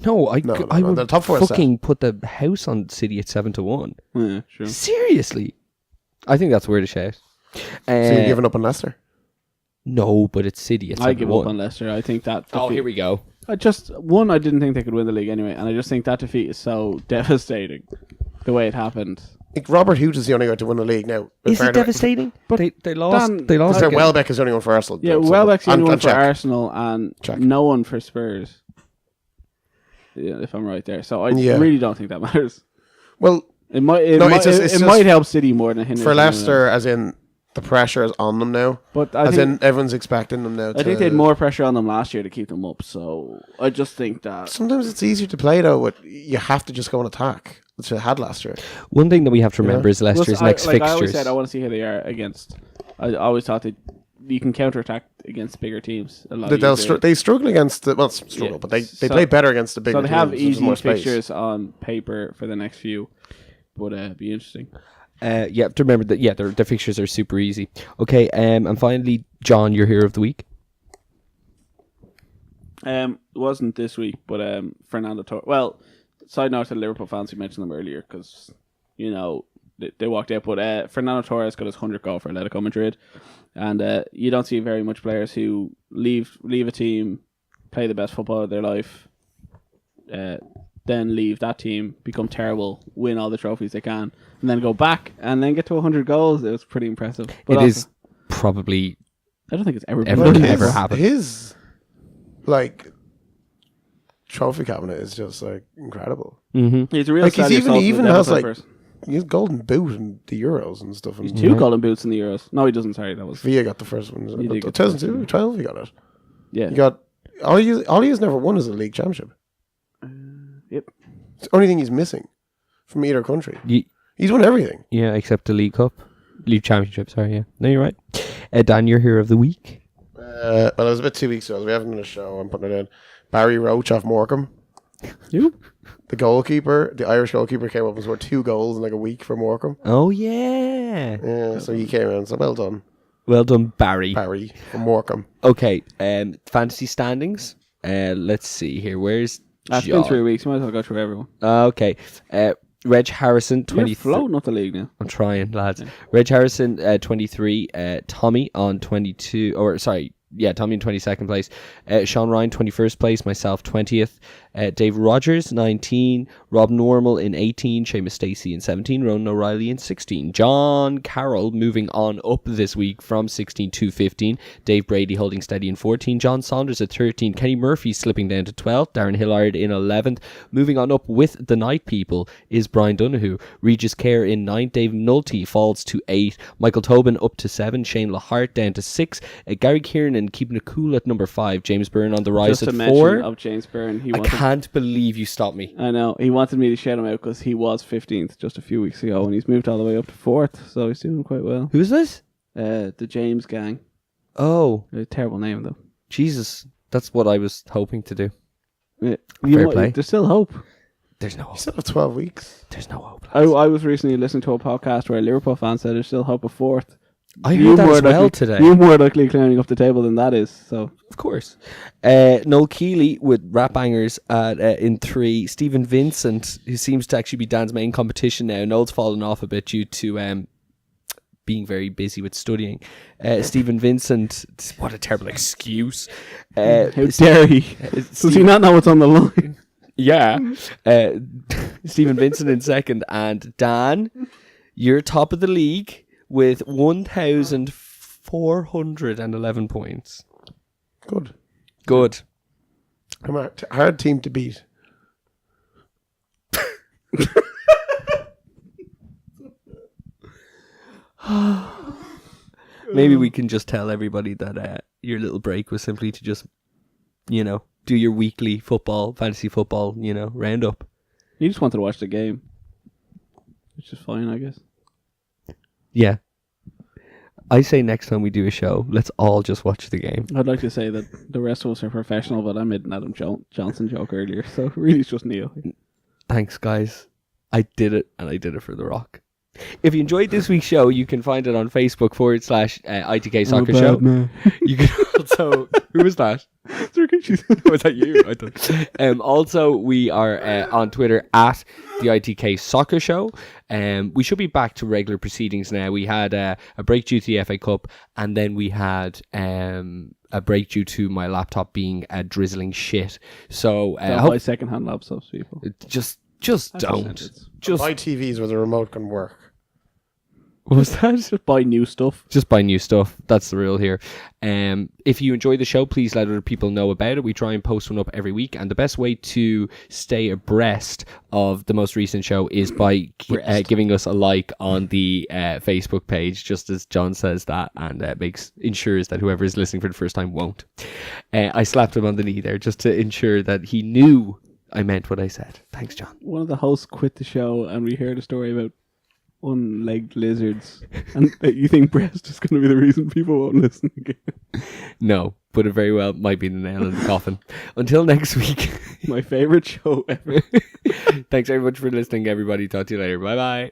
No, I No, I would the top four is fucking put the house on City at 7-1. Yeah, sure. Seriously, I think that's weird as shit. So you're giving up on Leicester? No, but it's City at 7-1. I give up on Leicester. I think that. Oh, here we go. I didn't think they could win the league anyway, and I just think that defeat is so devastating. The way it happened. I think Robert Hughes is the only guy to win the league now. Is it devastating? But They lost. Dan- They lost. Because again. Welbeck is the only one for Arsenal. Yeah, So- Welbeck's the only one and for Czech. Arsenal and Czech. no one for Spurs. Yeah, if I'm right there. So I Yeah. really don't think that matters. Well, It might it's just might help City more than hinder for them, Leicester, as in the pressure is on them now. But As in everyone's expecting them now. I think they had more pressure on them last year to keep them up. So I just think that Sometimes it's easier to play though. You have to just go and attack, which they had last year. One thing that we have to remember is Leicester's next I always fixtures. said I want to see how they are against. I always thought they'd you can counterattack against bigger teams a lot They struggle against the but they play better against the bigger So they teams. have There's easy more space. fixtures on paper for the next few, but it'd be interesting. You have to remember that, the fixtures are super easy. Okay, and finally, John, your hero of the week. It wasn't this week, but Fernando Torres. Well, side note to the Liverpool fans, we mentioned them earlier because they walked out. But Fernando Torres got his 100th goal for Atletico Madrid, and you don't see very much players who leave a team, play the best football of their life, then leave that team, become terrible, win all the trophies they can, and then go back and then get to 100 goals. It was pretty impressive. But It is probably I don't think it's ever Ever- been done. ever happened. His trophy cabinet is just incredible. He's a real Like, he's Sadio even- Solskjaer he even level has, type like, person. He has golden boot in the Euros and stuff. And He's 2 golden boots in the Euros. No, he doesn't. Sorry, that was Villa got the first one. He did get the 2012 he got it. yeah. He got all he has never won is a league championship. Yep. It's the only thing he's missing from either country. Ye- He's won everything. Yeah, except the League Cup. League Championship, sorry, yeah. No, you're right. Dan, your hero of the week. Well, it was about 2 weeks ago. We haven't done a show. I'm putting it in. Barry Roach off Morecambe. You? The goalkeeper, the Irish goalkeeper, came up and scored 2 goals in a week for Morecambe. Oh, yeah. Yeah, so he came in. So well done, Well done, Barry. Barry from Morecambe. Okay, fantasy standings. Let's see here. Where's It's been John? 3 weeks. You might as well go through everyone. Okay. Reg Harrison, You're 23. floating up the league now. I'm trying, lads. Reg Harrison, 23. Tommy on 22. Tommy in 22nd place. Sean Ryan, 21st place. Myself, 20th. Dave Rogers, 19. Rob Normal in 18. Seamus Stacey in 17. Ronan O'Reilly in 16. John Carroll moving on up this week from 16 to 15. Dave Brady holding steady in 14. John Saunders at 13. Kenny Murphy slipping down to 12th. Darren Hillard in 11th. Moving on up with the Night People is Brian Donoghue. Regis Kerr in 9th. Dave Nulty falls to 8. Michael Tobin up to 7. Shane Lahart down to 6. Gary Kiernan keeping it cool at number 5. James Byrne on the rise Just at a 4. mention of James Byrne. He I wanted, can't believe you stopped me. I know. He wanted me to shout him out because he was 15th just a few weeks ago and he's moved all the way up to 4th. So he's doing quite well. Who's this? The James Gang. Oh, A terrible name, though. Jesus. That's what I was hoping to do. Yeah. Fair play. There's still hope. There's no You hope. still have 12 weeks. There's no hope. I was recently listening to a podcast where a Liverpool fan said there's still hope of 4th. I heard that as well today. You're more likely climbing up the table than that is. So Of course. Noel Keeley with Rap Bangers in 3. Stephen Vincent, who seems to actually be Dan's main competition now. Noel's fallen off a bit due to being very busy with studying. Stephen Vincent, what a terrible excuse. how dare he? Does he not know what's on the line? Yeah. Stephen Vincent in 2nd. And Dan, you're top of the league with 1,411 points. Good. Good. I'm a hard team to beat. Maybe we can just tell everybody that your little break was simply to just, do your weekly fantasy football, roundup. He just wanted to watch the game, which is fine, I guess. Yeah. I say next time we do a show, let's all just watch the game. I'd like to say that the rest of us are professional, but I made an Adam Johnson joke earlier, so really it's just Neil. Thanks, guys. I did it, and I did it for The Rock. If you enjoyed this week's show, you can find it on Facebook /ITK Soccer Show. You can also... Who was that? Was that you? I thought. Also, we are on Twitter at the ITK Soccer Show. We should be back to regular proceedings now. We had a break due to the FA Cup, and then we had a break due to my laptop being drizzling shit. So Don't buy second-hand laptops, people. just That's a don't. sentence. Just Buy TVs where the remote can work. what was that? Just buy new stuff. Just buy new stuff. That's the rule here. If you enjoy the show, please let other people know about it. We try and post one up every week, and the best way to stay abreast of the most recent show is by giving us a like on the Facebook page, just as John says that, and ensures that whoever is listening for the first time won't. I slapped him on the knee there just to ensure that he knew I meant what I said. Thanks, John. One of the hosts quit the show, and we heard a story about one-legged lizards, and that you think breast is going to be the reason people won't listen again. No, but it very well might be the nail in the coffin. Until next week. My favorite show ever. Thanks very much for listening, everybody. Talk to you later. Bye bye.